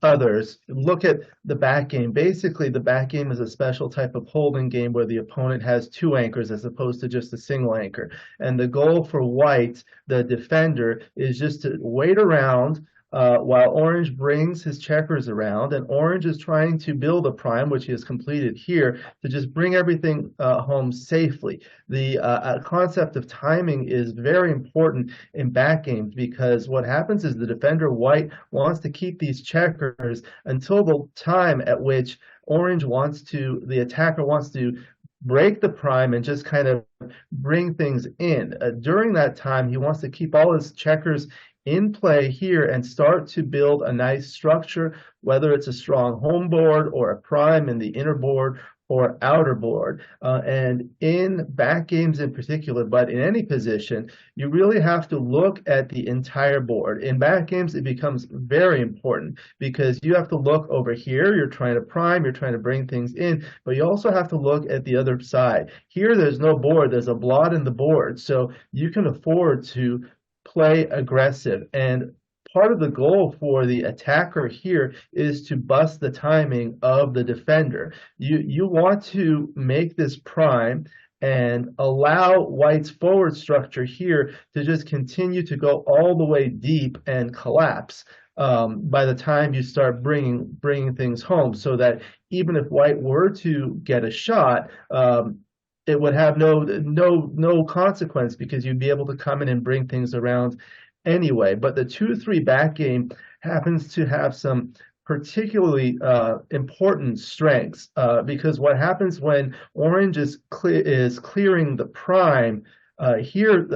others, look at the back game. Basically, the back game is a special type of holding game where the opponent has two anchors as opposed to just a single anchor. And the goal for white, the defender, is just to wait around while orange brings his checkers around, and orange is trying to build a prime, which he has completed here, to just bring everything home safely. The concept of timing is very important in back games because what happens is the defender white wants to keep these checkers until the time at which the attacker wants to break the prime and just kind of bring things in. During that time, he wants to keep all his checkers in play here and start to build a nice structure, whether it's a strong home board or a prime in the inner board or outer board. And in back games in particular, but in any position, you really have to look at the entire board. In back games, it becomes very important because you have to look over here. You're trying to prime, you're trying to bring things in, but you also have to look at the other side. Here, there's no board, there's a blot in the board. So you can afford to play aggressive. And part of the goal for the attacker here is to bust the timing of the defender. You want to make this prime and allow white's forward structure here to just continue to go all the way deep and collapse by the time you start bringing things home, so that even if white were to get a shot, it would have no consequence because you'd be able to come in and bring things around anyway. But the 2-3 back game happens to have some particularly important strengths because what happens when orange is clearing the prime here,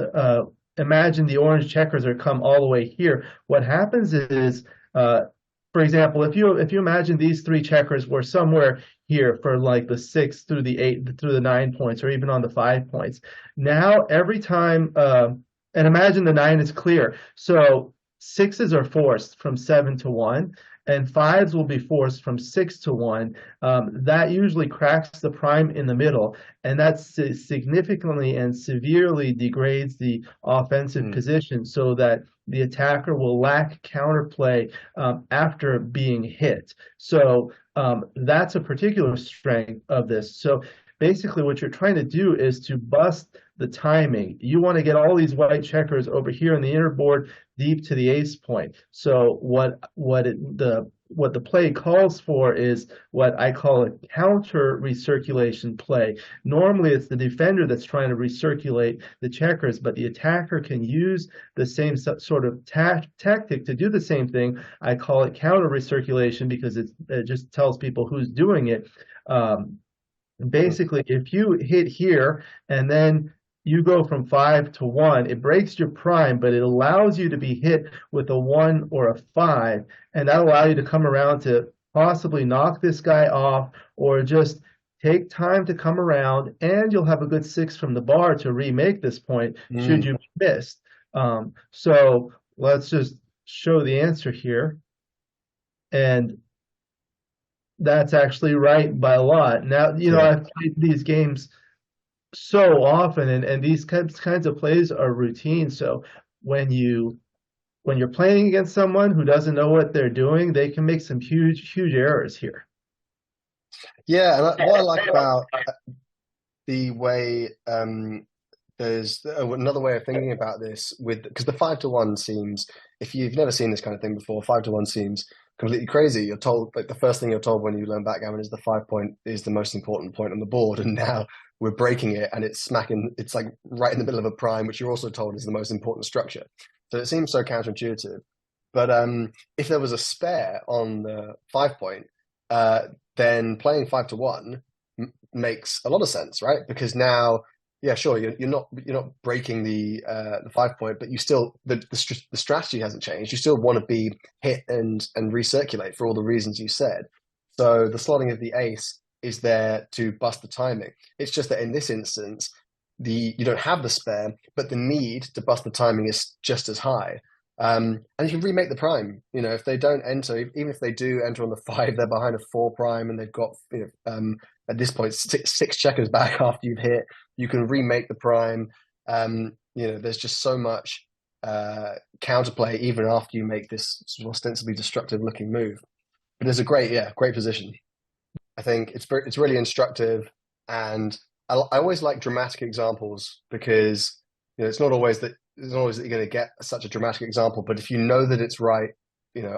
imagine the orange checkers are come all the way here. What happens is, for example, if you imagine these three checkers were somewhere here for like the 6 through the 8 through the 9 points, or even on the 5 points. Now every time, and imagine the 9 is clear, so 6s are forced from 7 to 1, and 5s will be forced from 6 to 1. That usually cracks the prime in the middle, and that significantly and severely degrades the offensive position, so that the attacker will lack counterplay after being hit. So that's a particular strength of this. So basically what you're trying to do is to bust the timing. You want to get all these white checkers over here in the inner board deep to the ace point. So what the play calls for is what I call a counter recirculation play. Normally it's the defender that's trying to recirculate the checkers, but the attacker can use the same sort of tactic to do the same thing. I call it counter recirculation because it just tells people who's doing it. Basically, if you hit here and then you go from 5 to 1, it breaks your prime, but it allows you to be hit with a 1 or a 5, and that'll allow you to come around to possibly knock this guy off, or just take time to come around, and you'll have a good 6 from the bar to remake this point should you be missed. So let's just show the answer here. And that's actually right by a lot. Now, I've played these games so often, and these kinds of plays are routine. So when you're playing against someone who doesn't know what they're doing, they can make some huge errors here. Yeah, and what I like about the way there's another way of thinking about this, because the 5 to 1 seems, if you've never seen this kind of thing before, 5 to 1 seems completely crazy. You're told, like, the first thing you're told when you learn backgammon is the 5 point is the most important point on the board, and now we're breaking it and it's like right in the middle of a prime, which you're also told is the most important structure. So it seems so counterintuitive. But if there was a spare on the 5 point, then playing 5 to 1 makes a lot of sense, right? Because now, yeah, sure, you're not breaking the 5 point, but you still, the strategy hasn't changed. You still want to be hit and recirculate for all the reasons you said. So the slotting of the ace is there to bust the timing. It's just that in this instance, you don't have the spare, but the need to bust the timing is just as high. And you can remake the prime. If they don't enter, even if they do enter on the 5, they're behind a 4 prime, and they've got at this point six checkers back after you've hit. You can remake the prime. There's just so much counterplay even after you make this sort of ostensibly destructive looking move. But it's a great position. I think it's really instructive, and I always like dramatic examples because it's not always that you're going to get such a dramatic example, but if you know that it's right,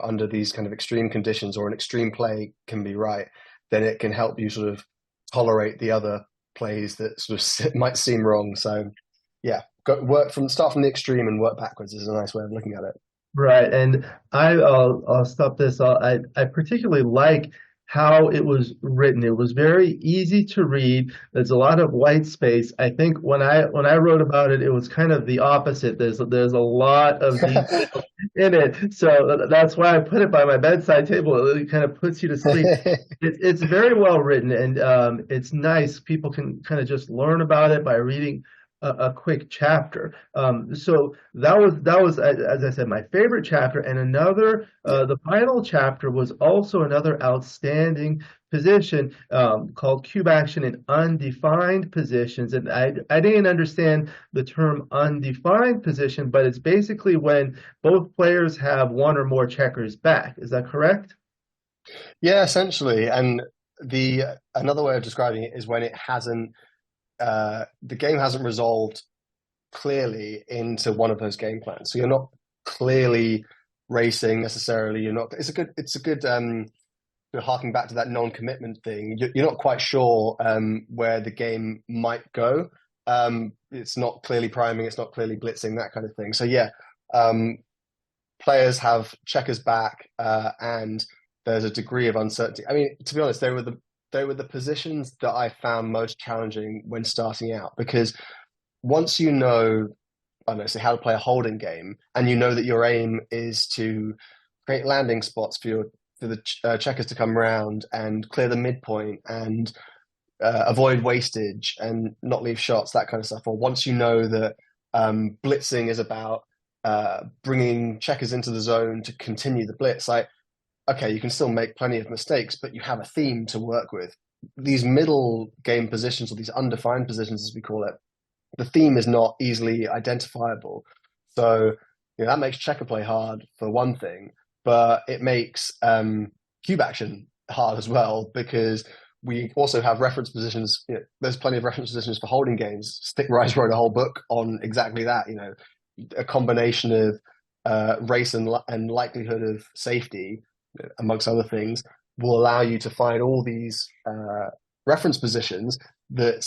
under these kind of extreme conditions, or an extreme play can be right, then it can help you sort of tolerate the other plays that sort of might seem wrong. So yeah, start from the extreme and work backwards is a nice way of looking at it. Right, and I'll stop this. I particularly like how it was written. It was very easy to read. There's a lot of white space. I think when I wrote about it, it was kind of the opposite. There's a lot of detail in it. So that's why I put it by my bedside table. It kind of puts you to sleep. It's very well written, and it's nice. People can kind of just learn about it by reading a quick chapter. So that was as I said, my favorite chapter, and another Yeah. the final chapter was also another outstanding position called cube action in undefined positions. And I didn't understand the term undefined position, but it's basically when both players have one or more checkers back. Is that correct? Yeah, essentially. And the another way of describing it is when it hasn't the game hasn't resolved clearly into one of those game plans. So you're not clearly racing necessarily. You're not. It's a good harking back to that non-commitment thing. You're not quite sure where the game might go. It's not clearly priming. It's not clearly blitzing. That kind of thing. So yeah, um, players have checkers back, and there's a degree of uncertainty. I mean, to be honest, they were the positions that I found most challenging when starting out because once you know, I don't know, say how to play a holding game, and you know that your aim is to create landing spots for the checkers to come around and clear the midpoint and avoid wastage and not leave shots, that kind of stuff. Or once you know that blitzing is about bringing checkers into the zone to continue the blitz, like okay, you can still make plenty of mistakes, but you have a theme to work with. These middle game positions, or these undefined positions, as we call it, the theme is not easily identifiable. So that makes checker play hard for one thing, but it makes cube action hard as well because we also have reference positions. There's plenty of reference positions for holding games. Stick Rise wrote a whole book on exactly that. A combination of race and likelihood of safety, amongst other things, will allow you to find all these reference positions that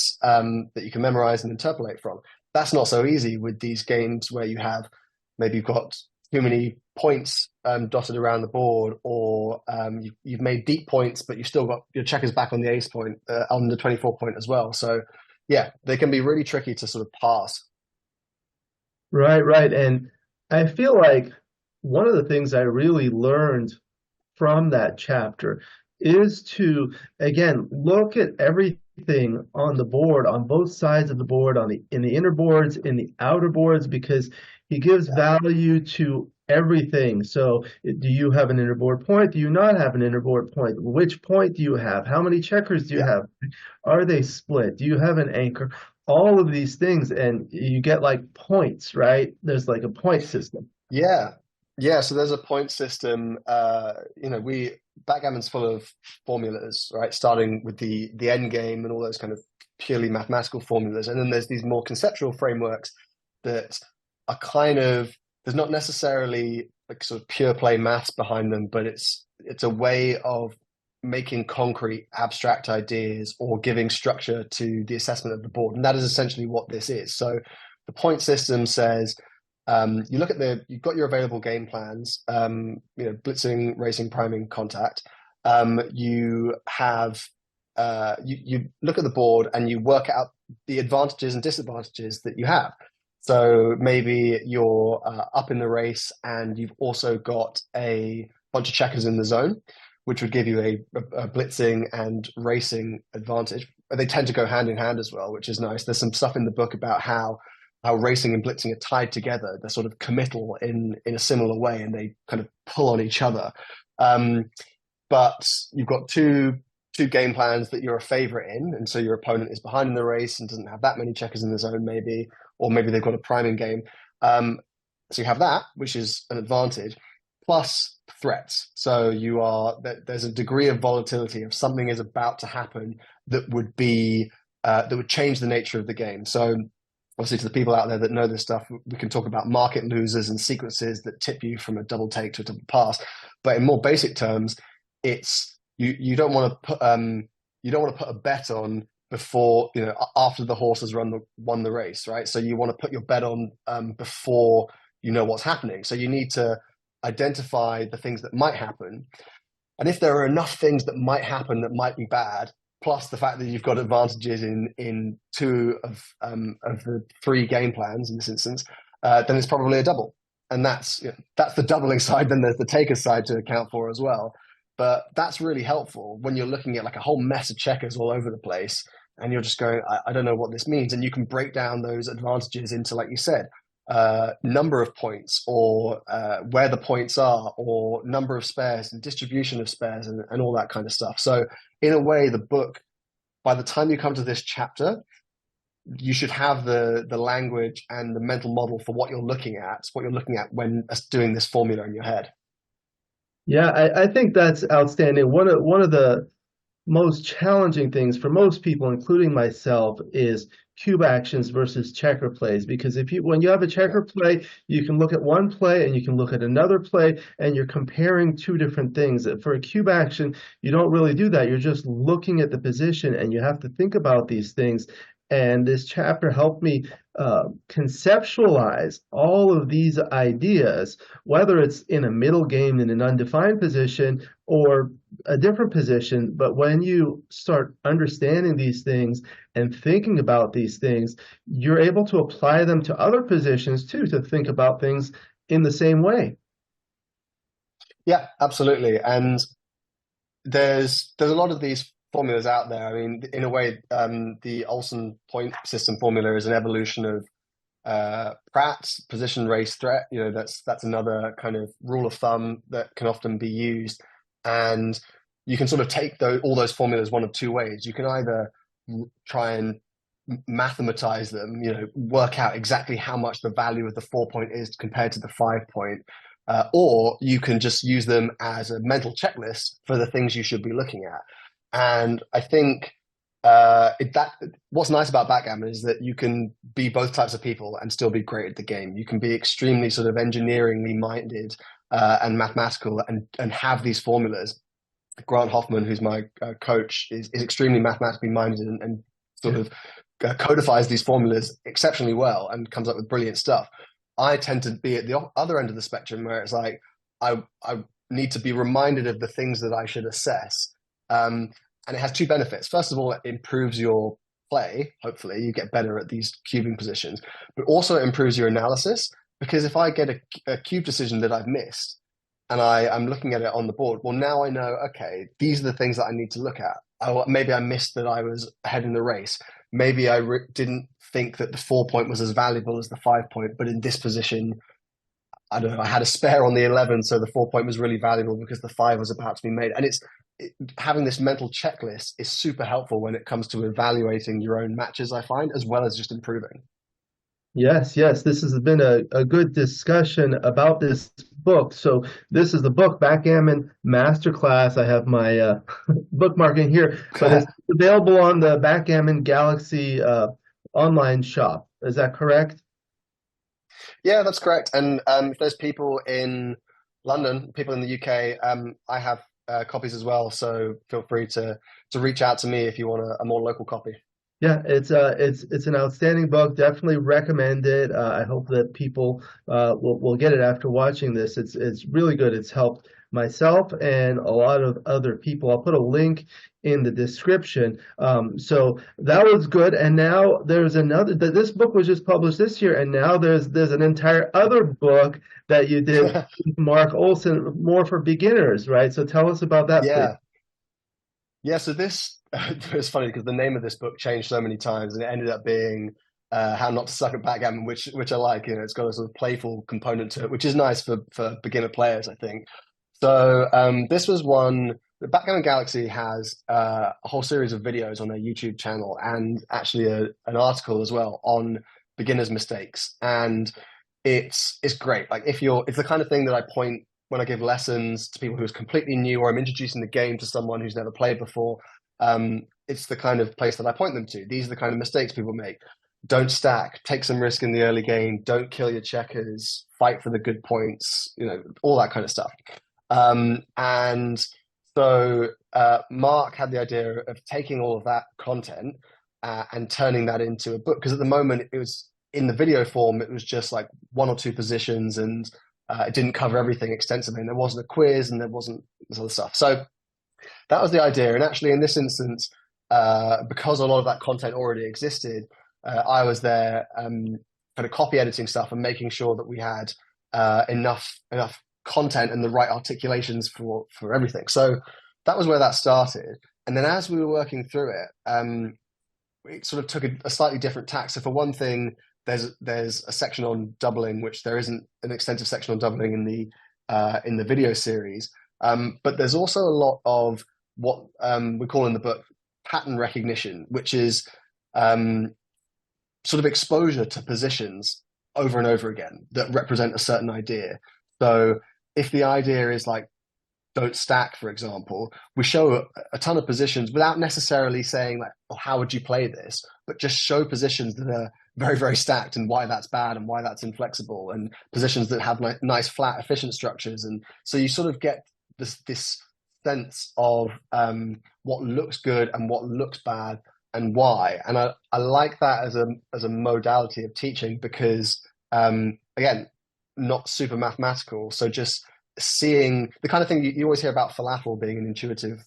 you can memorize and interpolate from. That's not so easy with these games where maybe you've got too many points dotted around the board, or you've made deep points, but you've still got your checkers back on the ace point, on the 24 point as well. So yeah, they can be really tricky to sort of pass. Right, right. And I feel like one of the things I really learned from that chapter is to, again, look at everything on the board, on both sides of the board, in the inner boards, in the outer boards, because he gives Yeah. value to everything. So, do you have an inner board point? Do you not have an inner board point? Which point do you have? How many checkers do you Yeah. have? Are they split? Do you have an anchor? All of these things, and you get like points, right? There's like a point system. Yeah. Yeah. So there's a point system. Backgammon's full of formulas, right? Starting with the end game and all those kind of purely mathematical formulas. And then there's these more conceptual frameworks that are kind of, there's not necessarily like sort of pure play maths behind them, but it's a way of making concrete abstract ideas or giving structure to the assessment of the board. And that is essentially what this is. So the point system says you've got your available game plans, blitzing, racing, priming, contact. You have you look at the board and you work out the advantages and disadvantages that you have. So maybe you're up in the race and you've also got a bunch of checkers in the zone, which would give you a blitzing and racing advantage. They tend to go hand in hand as well, which is nice. There's some stuff in the book about how racing and blitzing are tied together. They're sort of committal in a similar way, and they kind of pull on each other. But you've got two game plans that you're a favorite in, and so your opponent is behind in the race and doesn't have that many checkers in the zone, maybe, or maybe they've got a priming game. So you have that, which is an advantage, plus threats. So there's a degree of volatility if something is about to happen that would change the nature of the game. So obviously, to the people out there that know this stuff, we can talk about market losers and sequences that tip you from a double take to a double pass. But in more basic terms, it's you don't want to put a bet on before after the horse has won the race, right? So you want to put your bet on before you know what's happening. So you need to identify the things that might happen, and if there are enough things that might happen that might be bad, plus the fact that you've got advantages in two of the three game plans in this instance, then it's probably a double. and that's the doubling side. Then there's the taker side to account for as well. But that's really helpful when you're looking at like a whole mess of checkers all over the place, and you're just going, I don't know what this means, and you can break down those advantages into, like you said, number of points, or where the points are, or number of spares and distribution of spares, and all that kind of stuff. So in a way, the book, by the time you come to this chapter, you should have the language and the mental model for what you're looking at when doing this formula in your head. Yeah, I think that's outstanding. One of the most challenging things for most people, including myself, is cube actions versus checker plays. Because when you have a Yeah. checker play, you can look at one play and you can look at another play, and you're comparing two different things. For a cube action, you don't really do that. You're just looking at the position, and you have to think about these things. And this chapter helped me conceptualize all of these ideas, whether it's in a middle game in an undefined position or a different position. But when you start understanding these things and thinking about these things, you're able to apply them to other positions too, to think about things in the same way. Yeah, absolutely. And there's a lot of these formulas out there. I mean, in a way, the Olsen point system formula is an evolution of Pratt's position, race, threat. That's another kind of rule of thumb that can often be used. And you can sort of take all those formulas one of two ways. You can either try and mathematize them, work out exactly how much the value of the 4 point is compared to the 5 point, or you can just use them as a mental checklist for the things you should be looking at. And I think what's nice about backgammon is that you can be both types of people and still be great at the game. You can be extremely sort of engineeringly minded and mathematical, and have these formulas. Grant Hoffman, who's my coach, is extremely mathematically minded, and sort of codifies these formulas exceptionally well and comes up with brilliant stuff. I tend to be at the other end of the spectrum, where it's like I need to be reminded of the things that I should assess. And it has two benefits. First of all, it improves your play. Hopefully, you get better at these cubing positions, but also it improves your analysis. Because if I get a cube decision that I've missed, and I'm looking at it on the board, well, now I know, okay, these are the things that I need to look at. Maybe I missed that I was ahead in the race. Maybe I didn't think that the 4 point was as valuable as the 5 point, but in this position, I don't know, I had a spare on the 11, so the 4 point was really valuable because the 5 was about to be made. And having this mental checklist is super helpful when it comes to evaluating your own matches, I find, as well as just improving. Yes, yes, this has been a good discussion about this book. So this is the book, Backgammon Masterclass. I have my bookmarking here, but it's available on the Backgammon Galaxy online shop. Is that correct? Yeah, that's correct. And if there's people in London, people in the UK, I have copies as well. So feel free to reach out to me if you want a more local copy. Yeah, it's an outstanding book. Definitely recommend it. I hope that people will get it after watching this. It's really good. It's helped myself and a lot of other people. I'll put a link in the description. So that was good. And now there's another. This book was just published this year, and now there's an entire other book that you did, with Mark Olsen, more for beginners, right? So tell us about that, please. Yeah. Yeah, so this it's funny because the name of this book changed so many times, and it ended up being How Not to Suck at Backgammon, which I like. It's got a sort of playful component to it, which is nice for beginner players, I think. So this was one. The Backgammon Galaxy has a whole series of videos on their YouTube channel, and actually an article as well on beginners' mistakes, and it's great. Like it's the kind of thing that I point when I give lessons to people who's completely new, or I'm introducing the game to someone who's never played before. It's the kind of place that I point them to. These are the kind of mistakes people make. Don't stack, take some risk in the early game, don't kill your checkers, fight for the good points, all that kind of stuff. And so Mark had the idea of taking all of that content and turning that into a book. Because at the moment, it was in the video form, it was just like one or two positions, and it didn't cover everything extensively, and there wasn't a quiz, and there wasn't this other stuff. So that was the idea. And actually, in this instance, because a lot of that content already existed, I was there kind of copy editing stuff and making sure that we had enough content and the right articulations for everything. So that was where that started. And then as we were working through it, it sort of took a slightly different tack. So for one thing, there's a section on doubling, which there isn't an extensive section on doubling in the video series. But there's also a lot of what we call in the book pattern recognition, which is sort of exposure to positions over and over again that represent a certain idea. So if the idea is like don't stack, for example, we show a ton of positions without necessarily saying like, oh, how would you play this? But just show positions that are very, very stacked and why that's bad and why that's inflexible, and positions that have nice, flat, efficient structures. And so you sort of get this sense of what looks good and what looks bad and why. And I like that as a modality of teaching because, again, not super mathematical. So just seeing the kind of thing you always hear about falafel being an intuitive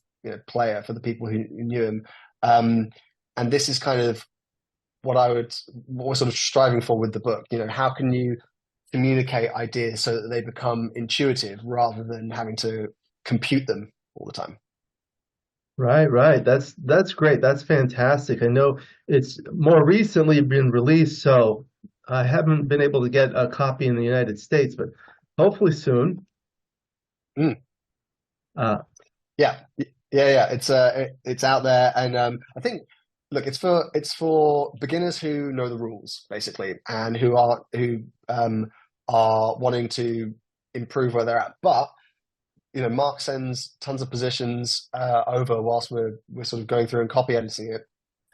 player for the people who knew him. And this is kind of what we're sort of striving for with the book. How can you communicate ideas so that they become intuitive rather than having to compute them all the time? Right. That's great. That's fantastic. I know it's more recently been released, so I haven't been able to get a copy in the United States, but hopefully soon. Mm. Uh, Yeah, it's out there, and I think look, it's for beginners who know the rules basically, and who are wanting to improve where they're at. But Mark sends tons of positions over whilst we're sort of going through and copy editing it.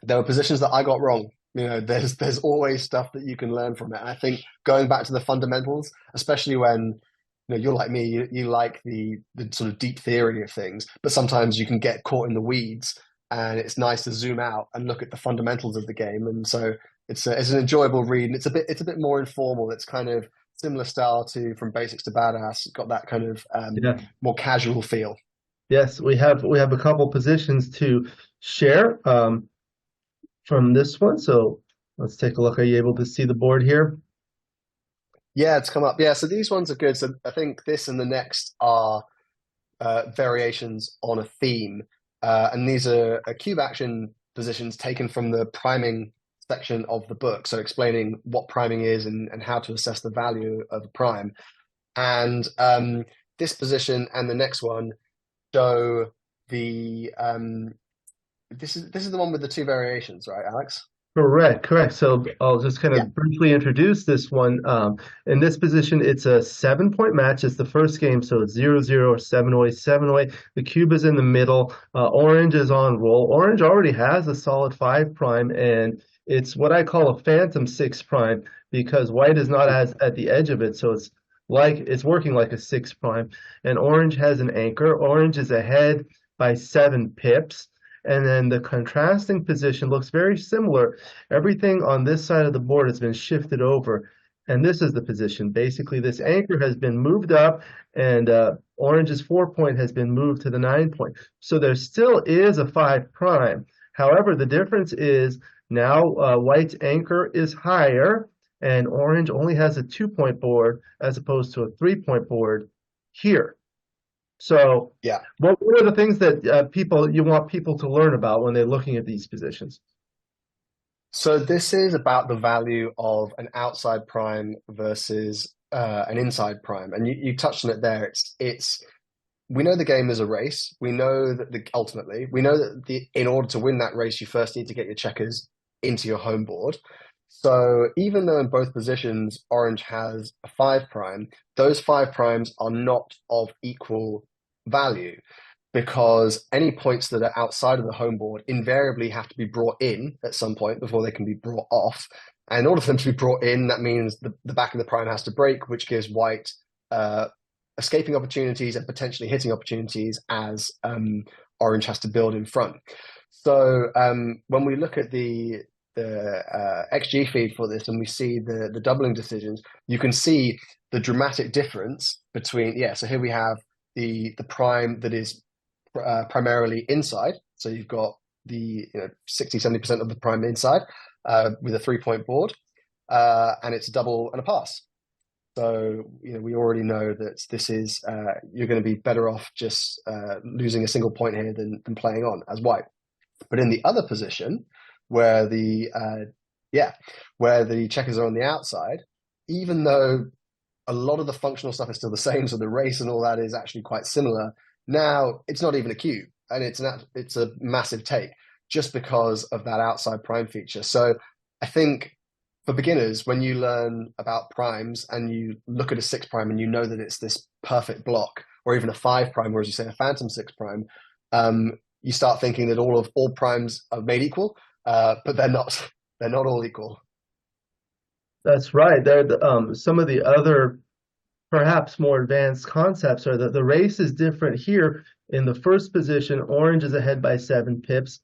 There were positions that I got wrong. There's always stuff that you can learn from it. And I think going back to the fundamentals, especially when you're like me, you like the sort of deep theory of things, but sometimes you can get caught in the weeds, and it's nice to zoom out and look at the fundamentals of the game. And so it's an enjoyable read, and it's a bit more informal. It's kind of similar style to From Basics to Badass. Got that kind of yeah. more casual feel. Yes, we have a couple positions to share from this one. So let's take a look. Are you able to see the board here? Yeah, it's come up. Yeah, so these ones are good. So I think this and the next are variations on a theme. And these are cube action positions taken from the priming section of the book. So explaining what priming is and how to assess the value of a prime. And this position and the next one show the this is the one with the two variations, right, Alex? Correct. So I'll just kind Yeah. of briefly introduce this one. In this position, it's a 7-point match. It's the first game, so it's 0-0 or 7-way, 7-way. The cube is in the middle. Orange is on roll. Orange already has a solid 5 prime, and it's what I call a phantom 6 prime because white is not as at the edge of it, so it's working like a 6 prime. And orange has an anchor. Orange is ahead by 7 pips. And then the contrasting position looks very similar. Everything on this side of the board has been shifted over. And this is the position. Basically, this anchor has been moved up, and orange's 4-point has been moved to the 9-point. So there still is a 5 prime. However, the difference is now white's anchor is higher, and orange only has a 2-point board as opposed to a 3-point board here. So Yeah. what are the things that you want people to learn about when they're looking at these positions? So this is about the value of an outside prime versus an inside prime, and you touched on it there. It's we know the game is a race. We know that ultimately we know that in order to win that race, you first need to get your checkers into your home board. So even though in both positions Orange has a 5 prime, those 5 primes are not of equal value because any points that are outside of the home board invariably have to be brought in at some point before they can be brought off. And in order for them to be brought in, that means the back of the prime has to break, which gives white escaping opportunities and potentially hitting opportunities as orange has to build in front. So when we look at the XG feed for this and we see the doubling decisions, you can see the dramatic difference between, so here we have the prime that is primarily inside. So you've got the 60-70% of the prime inside with a 3-point board, and it's a double and a pass. So, we already know that this is you're going to be better off just losing a single point here than playing on as white. But in the other position, where yeah, where the checkers are on the outside, even though a lot of the functional stuff is still the same, so the race and all that is actually quite similar. Now it's not even a cube, and it's a massive take just because of that outside prime feature. So I think for beginners, when you learn about primes and you look at a six prime and you know that it's this perfect block, or even a five prime, or as you say, a phantom six prime, you start thinking that all primes are made equal, but they're not. They're not all equal. That's right. Some of the other perhaps more advanced concepts are that the race is different here. In the first position, orange is ahead by 7 pips,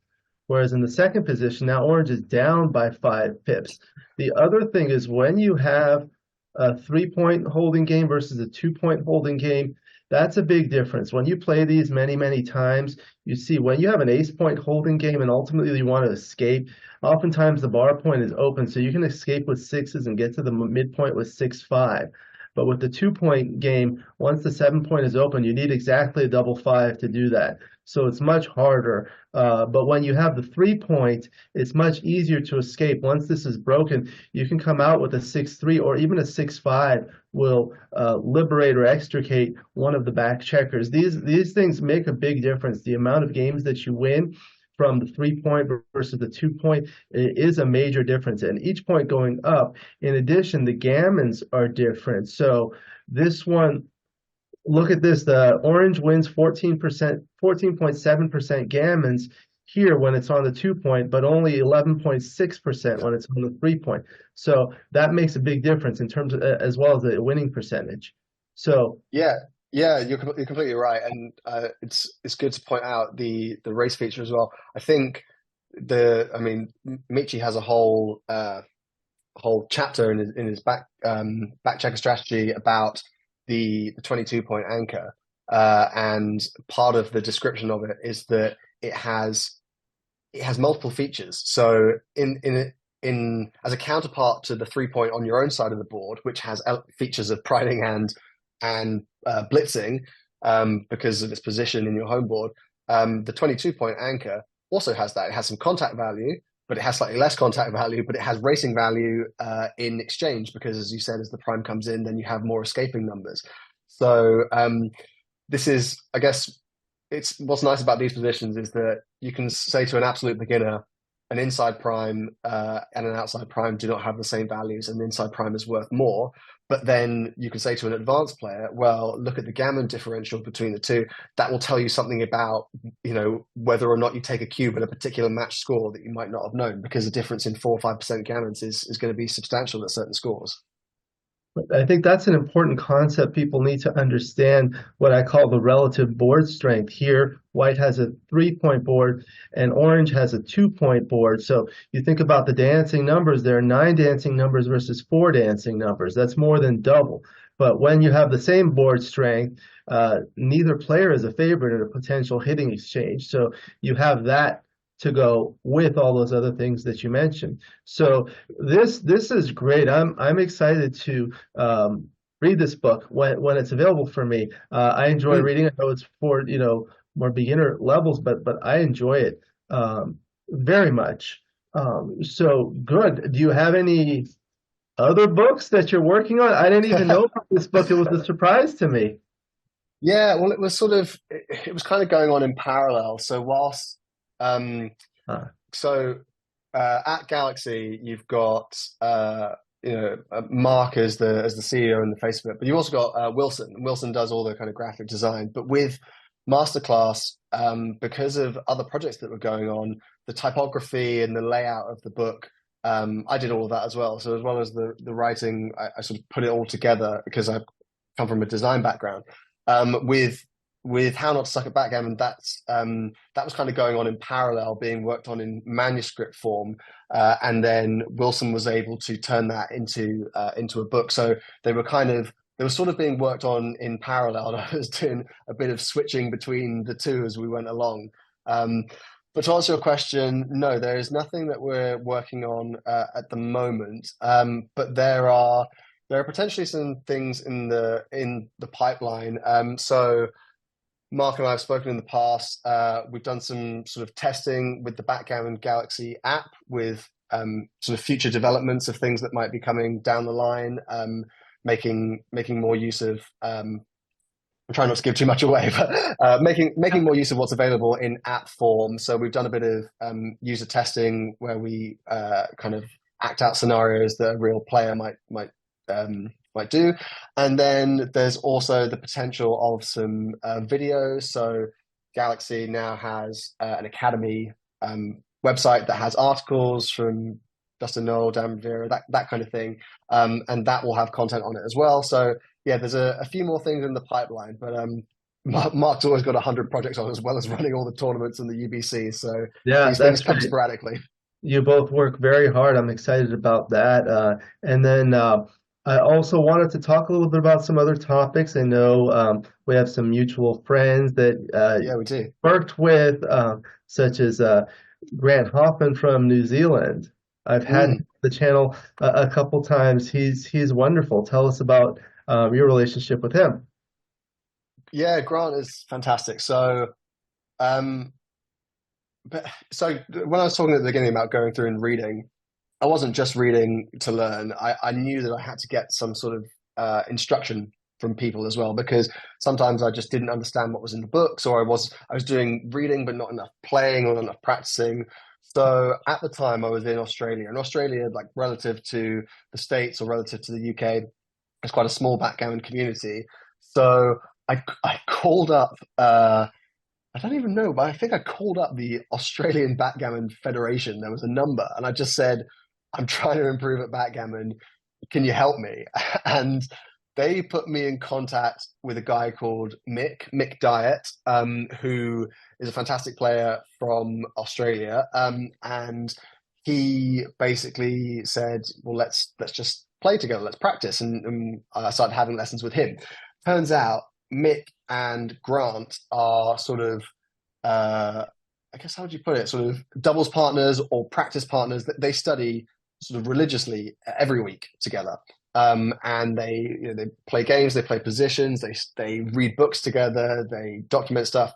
whereas in the second position, now orange is down by 5 pips. The other thing is when you have a 3-point holding game versus a 2-point holding game, that's a big difference. When you play these many, many times, you see when you have an ace-point holding game and ultimately you want to escape, oftentimes the bar point is open, so you can escape with sixes and get to the midpoint with 6-5. But with the 2-point game, once the 7-point is open, you need exactly a double five to do that. So it's much harder. But when you have the 3-point, it's much easier to escape. Once this is broken, you can come out with a 6-3 or even a 6-5 will liberate or extricate one of the back checkers. These things make a big difference. The amount of games that you win from the 3-point versus the 2-point is a major difference. And each point going up, in addition, the gammons are different. So this one, look at this, the orange wins 14%, 14.7% gammons here when it's on the 2-point, but only 11.6% when it's on the 3-point. So that makes a big difference in terms of, as well as the winning percentage. So Yeah, yeah, you're completely right, and it's good to point out the race feature as well. I think I mean, Michi has a whole chapter in his back checker strategy about the 22-point anchor, and part of the description of it is that it has multiple features. So in as a counterpart to the 3-point on your own side of the board, which has features of priding and blitzing, because of its position in your home board, the 22-point anchor also has that. It has some contact value, but it has slightly less contact value, but it has racing value in exchange because, as you said, as the prime comes in, then you have more escaping numbers. So this is, I guess, it's what's nice about these positions is that you can say to an absolute beginner, an inside prime and an outside prime do not have the same values, and the inside prime is worth more. But then you can say to an advanced player, well, look at the gammon differential between the two. That will tell you something about, whether or not you take a cube at a particular match score that you might not have known, because the difference in 4 or 5% gammons is going to be substantial at certain scores. I think that's an important concept. People need to understand what I call the relative board strength. Here, white has a 3-point board and orange has a 2-point board. So you think about the dancing numbers, there are 9 dancing numbers versus 4 dancing numbers. That's more than double. But when you have the same board strength, neither player is a favorite in a potential hitting exchange. So you have that to go with all those other things that you mentioned. So this is great. I'm excited to read this book when it's available for me. I enjoy Mm. reading. I know it's for more beginner levels, but I enjoy it very much. So good. Do you have any other books that you're working on? I didn't even know about this book. It was a surprise to me. Yeah, well, it was kind of going on in parallel. So whilst um, Uh, so at Galaxy, you've got Mark as the CEO and the face of it, but you've also got Wilson. Wilson does all the kind of graphic design. But with Masterclass, because of other projects that were going on, the typography and the layout of the book, I did all of that as well. So as well as the writing, I sort of put it all together because I come from a design background. With How Not to Suck at Backgammon, that was kind of going on in parallel, being worked on in manuscript form, and then Wilson was able to turn that into a book. So they were sort of being worked on in parallel. I was doing a bit of switching between the two as we went along. But to answer your question, no, there is nothing that we're working on at the moment. But there are there are potentially some things in the pipeline. So Mark and I have spoken in the past. We've done some sort of testing with the Backgammon Galaxy app with sort of future developments of things that might be coming down the line, making more use of. I'm trying not to give too much away, but making more use of what's available in app form. So we've done a bit of user testing where we kind of act out scenarios that a real player might do. And then there's also the potential of some videos. So Galaxy now has an Academy website that has articles from Justin Knoll, Dan Rovira, that kind of thing. And that will have content on it as well. So yeah, there's a few more things in the pipeline, but Mark's always got 100 projects on as well as running all the tournaments and the UBC. So Yeah, these things that's come great. sporadically. You both work very hard. I'm excited about that. And then I also wanted to talk a little bit about some other topics. I know we have some mutual friends that Yeah, we do. worked with, such as Grant Hoffman from New Zealand. I've had him Mm. on the channel a couple times. He's wonderful. Tell us about your relationship with him. Yeah, Grant is fantastic. Um, so when I was talking at the beginning about going through and reading, I wasn't just reading to learn. I knew that I had to get some sort of instruction from people as well, because sometimes I just didn't understand what was in the books, or I was doing reading but not enough playing or not enough practicing. So at the time I was in Australia, and Australia, like relative to the States or relative to the UK, it's quite a small backgammon community. So I called up I don't even know, but I think I called up the Australian Backgammon Federation. There was a number, and I just said, I'm trying to improve at backgammon. Can you help me? And they put me in contact with a guy called Mick Diet, who is a fantastic player from Australia. And he basically said, well, let's just play together, let's practice. And I started having lessons with him. Turns out Mick and Grant are sort of, I guess, how would you put it? Sort of doubles partners or practice partners that they study sort of religiously every week together. And they play games, they play positions, they read books together, they document stuff.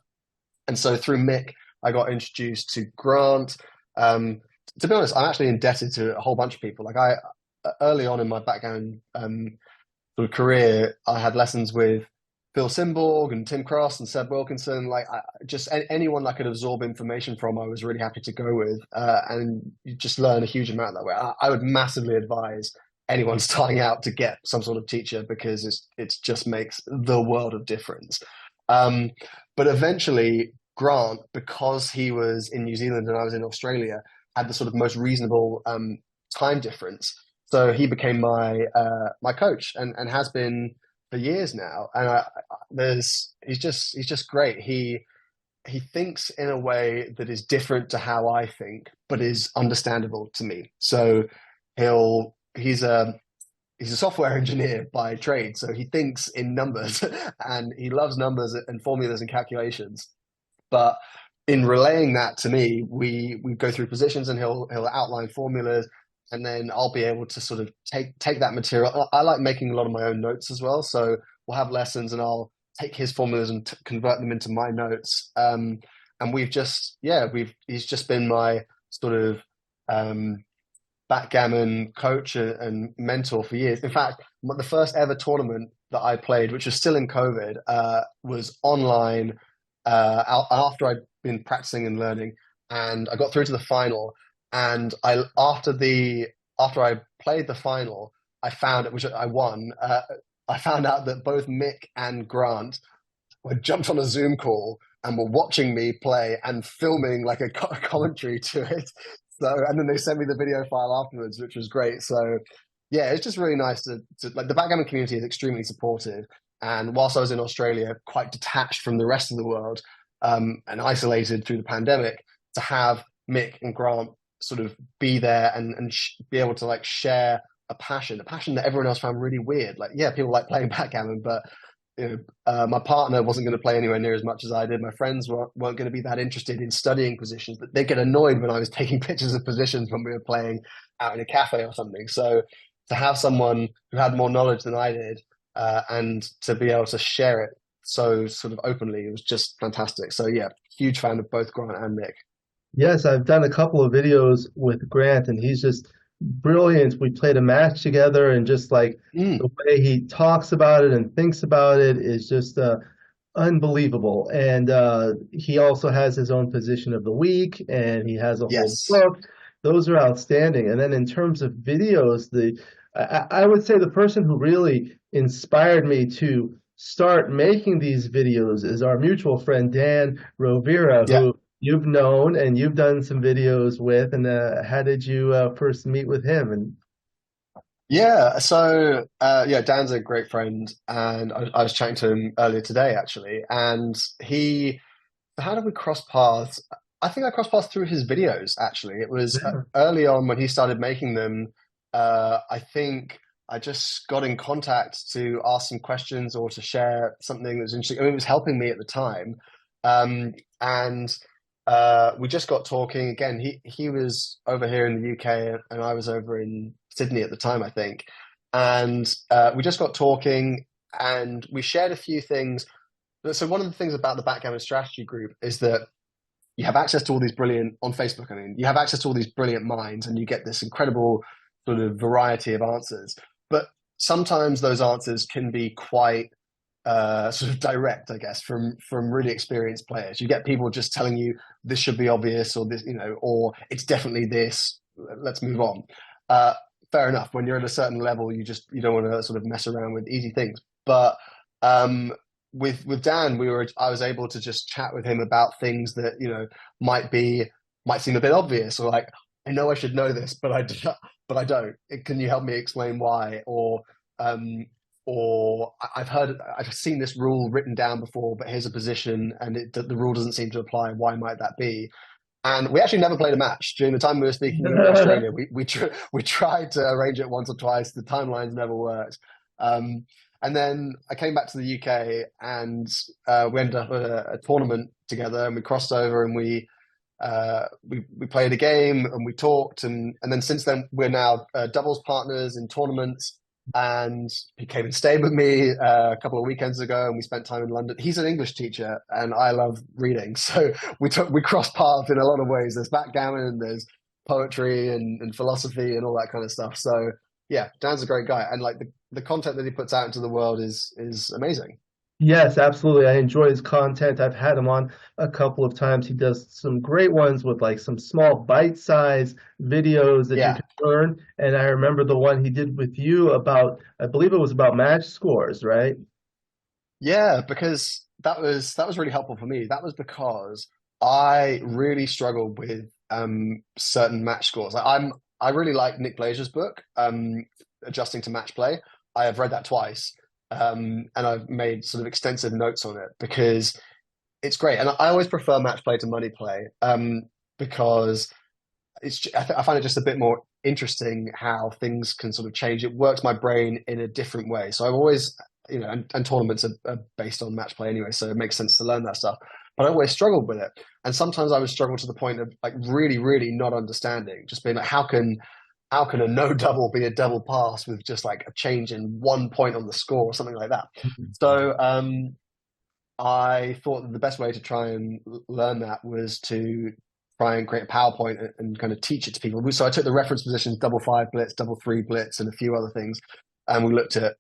And so through Mick, I got introduced to Grant. To be honest, I'm actually indebted to a whole bunch of people. Like I early on in my background sort of career, I had lessons with Phil Simborg and Tim Cross and Seb Wilkinson. Like just anyone I could absorb information from, I was really happy to go with, and you just learn a huge amount that way. I would massively advise anyone starting out to get some sort of teacher, because it just makes the world of difference. Um, but eventually, Grant, because he was in New Zealand and I was in Australia, had the sort of most reasonable time difference. So he became my coach, and has been for years now. And he's just great. He thinks in a way that is different to how I think, but is understandable to me. So he's a software engineer by trade, so he thinks in numbers and he loves numbers and formulas and calculations. But in relaying that to me, we go through positions, and he'll outline formulas, and then I'll be able to sort of take that material. I like making a lot of my own notes as well, so we'll have lessons, and I'll take his formulas and convert them into my notes. And he's just been my sort of backgammon coach and mentor for years. In fact, the first ever tournament that I played, which was still in COVID, was online after I'd been practicing and learning, and I got through to the final. And after I played the final, I found it, which I won. I found out that both Mick and Grant were jumped on a Zoom call and were watching me play and filming like a commentary to it. So, and then they sent me the video file afterwards, which was great. So, yeah, it's just really nice to like, the backgammon community is extremely supportive. And whilst I was in Australia, quite detached from the rest of the world, and isolated through the pandemic, to have Mick and Grant sort of be there and be able to like share a passion that everyone else found really weird. Like, yeah, people like playing backgammon, but my partner wasn't going to play anywhere near as much as I did. My friends weren't going to be that interested in studying positions. They get annoyed when I was taking pictures of positions when we were playing out in a cafe or something. So to have someone who had more knowledge than I did, and to be able to share it so sort of openly, it was just fantastic. So yeah, huge fan of both Grant and Nick. Yes, I've done a couple of videos with Grant, and he's just brilliant. We played a match together, and just like Mm, the way he talks about it and thinks about it is just unbelievable. And he also has his own position of the week, and he has a whole yes. book. Those are outstanding. And then in terms of videos, I would say the person who really inspired me to start making these videos is our mutual friend Dan Rovira, Yeah. who you've known and you've done some videos with. And how did you first meet with him? And Yeah, so yeah, Dan's a great friend, and I was chatting to him earlier today actually, and he, how did we cross paths? I think I crossed paths through his videos actually. It was yeah, early on when he started making them. I think I just got in contact to ask some questions or to share something that was interesting. I mean, it was helping me at the time, and we just got talking again. He was over here in the UK, and I was over in Sydney at the time, I think. And we just got talking, and we shared a few things. So one of the things about the Backgammon strategy group is that you have access to all these brilliant on Facebook. I mean, you have access to all these brilliant minds, and you get this incredible sort of variety of answers. But sometimes those answers can be quite sort of direct, I guess, from really experienced players. You get people just telling you this should be obvious, or this, or it's definitely this. Let's move on. Uh, Fair enough. When you're at a certain level, you don't want to sort of mess around with easy things. But um, with Dan, I was able to just chat with him about things that might seem a bit obvious, or like I know I should know this, but but I don't. Can you help me explain why? Um, or I've seen this rule written down before, but here's a position, and the rule doesn't seem to apply. Why might that be? And we actually never played a match during the time we were speaking in Australia. We tried to arrange it once or twice. The timelines never worked. Um, and then I came back to the UK, and we ended up at a tournament together, and we crossed over, and we played a game, and we talked, and then since then we're now doubles partners in tournaments. And he came and stayed with me a couple of weekends ago, and we spent time in London. He's an English teacher, and I love reading, so we crossed paths in a lot of ways. There's backgammon, there's poetry and philosophy and all that kind of stuff. So yeah, Dan's a great guy, and like the content that he puts out into the world is amazing. yes, absolutely. I enjoy his content. I've had him on a couple of times. He does some great ones with like some small bite-sized videos that you Yeah, can learn. And I remember the one he did with you about, I believe it was about match scores, right? yeah, because that was really helpful for me. That was because I really struggled with certain match scores. I really like Nick Blazer's book, Adjusting to Match Play. I have read that twice, and I've made sort of extensive notes on it because it's great. And I always prefer match play to money play, because I find it just a bit more interesting how things can sort of change. It works my brain in a different way. So I've always, and tournaments are based on match play anyway, so it makes sense to learn that stuff. But I always struggled with it, and sometimes I would struggle to the point of like really, really not understanding, just being like, how can a no double be a double pass with just like a change in 1 point on the score or something like that? So I thought that the best way to try and learn that was to try and create a PowerPoint and kind of teach it to people. So I took the reference positions, double five blitz, double three blitz, and a few other things. And we looked at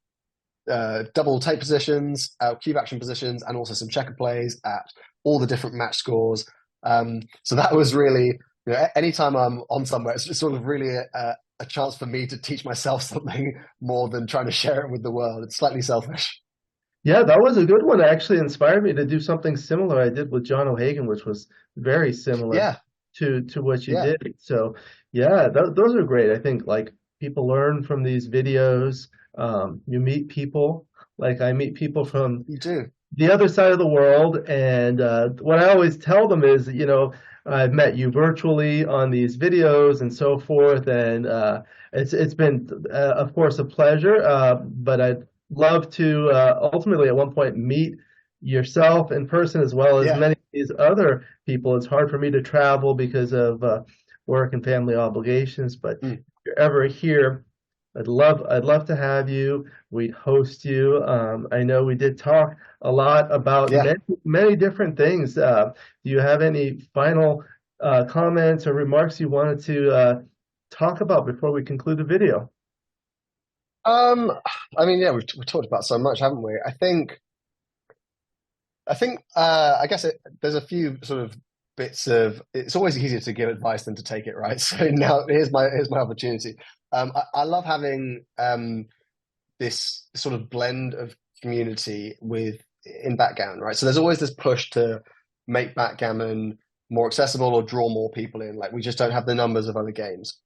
double take positions, cube action positions, and also some checker plays at all the different match scores. So that was really, anytime I'm on somewhere, it's just sort of really a chance for me to teach myself something more than trying to share it with the world. It's slightly selfish. Yeah, that was a good one. It actually inspired me to do something similar I did with John O'Hagan, which was very similar Yeah, to what you yeah, did. So yeah, those are great. I think like people learn from these videos. You meet people, like I meet people from you do. the other side of the world. And what I always tell them is, I've met you virtually on these videos and so forth, and it's been, of course, a pleasure. But I'd love to ultimately at one point meet yourself in person as well as Yeah. many of these other people. It's hard for me to travel because of work and family obligations, but if Mm. you're ever here I'd love to have you. We'd host you. I know we did talk a lot about Yeah. many different things. Do you have any final comments or remarks you wanted to talk about before we conclude the video? Um, I mean, yeah, we've talked about so much, haven't we? I guess there's a few sort of bits of. It's always easier to give advice than to take it, right? So now here's my opportunity. I love having this sort of blend of community with in backgammon, right? So there's always this push to make backgammon more accessible or draw more people in. Like we just don't have the numbers of other games.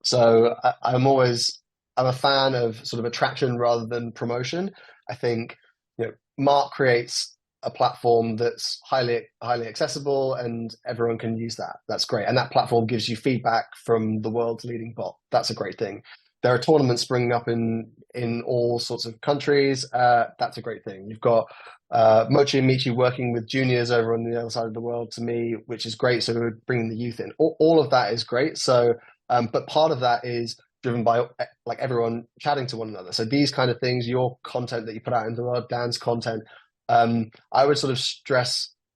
So I'm a fan of sort of attraction rather than promotion. I think Mark creates a platform that's highly accessible and everyone can use that. That's great. And that platform gives you feedback from the world's leading bot. That's a great thing. There are tournaments springing up in all sorts of countries. That's a great thing. You've got Mochi and Michi working with juniors over on the other side of the world to me, which is great. So we're bringing the youth in. All of that is great. So, but part of that is driven by like everyone chatting to one another. So these kind of things, your content that you put out into the world, Dan's content, I would sort of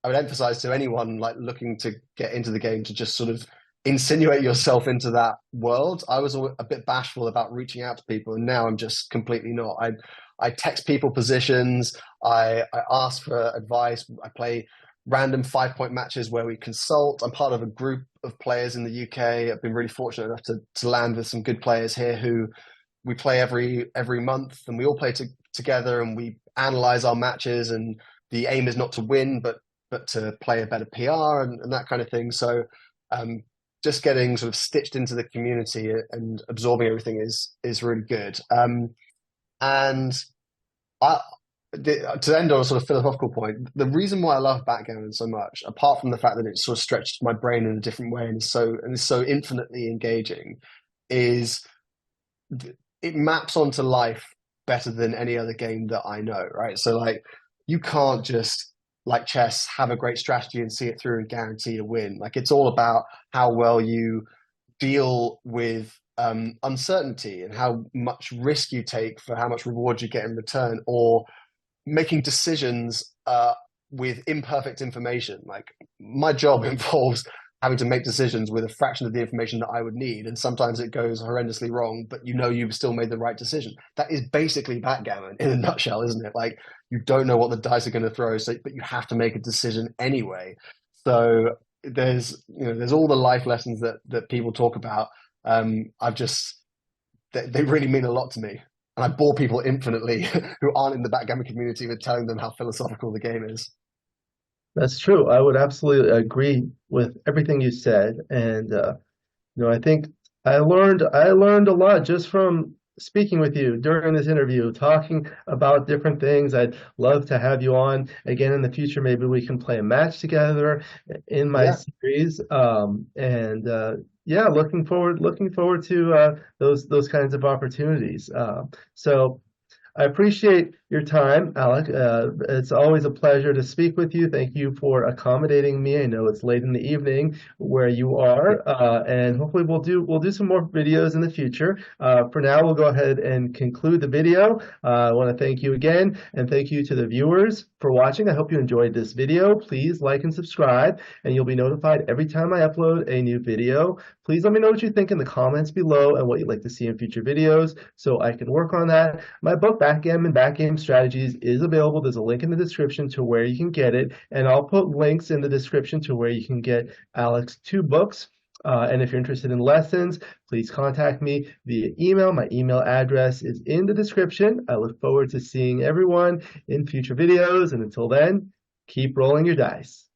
I would emphasize to anyone like looking to get into the game to just sort of insinuate yourself into that world. I was a bit bashful about reaching out to people, and now I'm just completely not. I text people positions. I ask for advice. I play random 5 point matches where we consult. I'm part of a group of players in the UK. I've been really fortunate enough to land with some good players here who we play every month, and we all play together, and we analyze our matches. And the aim is not to win, but to play a better PR and that kind of thing. So just getting sort of stitched into the community and absorbing everything is really good. And I, to end on a sort of philosophical point, the reason why I love backgammon so much, apart from the fact that it sort of stretches my brain in a different way and is so infinitely engaging, is it maps onto life better than any other game that I know, right? So like you can't just like chess have a great strategy and see it through and guarantee a win. Like it's all about how well you deal with uncertainty and how much risk you take for how much reward you get in return, or making decisions with imperfect information. Like my job involves having to make decisions with a fraction of the information that I would need, and sometimes it goes horrendously wrong, but you know you've still made the right decision. That is basically backgammon in a nutshell, isn't it? Like you don't know what the dice are going to throw, so but you have to make a decision anyway. So there's all the life lessons that people talk about. I've just they really mean a lot to me. And I bore people infinitely who aren't in the backgammon community with telling them how philosophical the game is. That's true. I would absolutely agree with everything you said, and I think I learned a lot just from speaking with you during this interview, talking about different things. I'd love to have you on again in the future. Maybe we can play a match together in my Yeah, series. And yeah, looking forward to those kinds of opportunities. So I appreciate your time, Alec. It's always a pleasure to speak with you. Thank you for accommodating me. I know it's late in the evening where you are, and hopefully we'll do some more videos in the future. For now, we'll go ahead and conclude the video. I want to thank you again, and thank you to the viewers for watching. I hope you enjoyed this video. Please like and subscribe, and you'll be notified every time I upload a new video. Please let me know what you think in the comments below and what you'd like to see in future videos so I can work on that. My book, Backgammon Backgame Strategies, is available. There's a link in the description to where you can get it, and I'll put links in the description to where you can get Alec's 2 books. And if you're interested in lessons, please contact me via email. My email address is in the description. I look forward to seeing everyone in future videos, and until then, keep rolling your dice.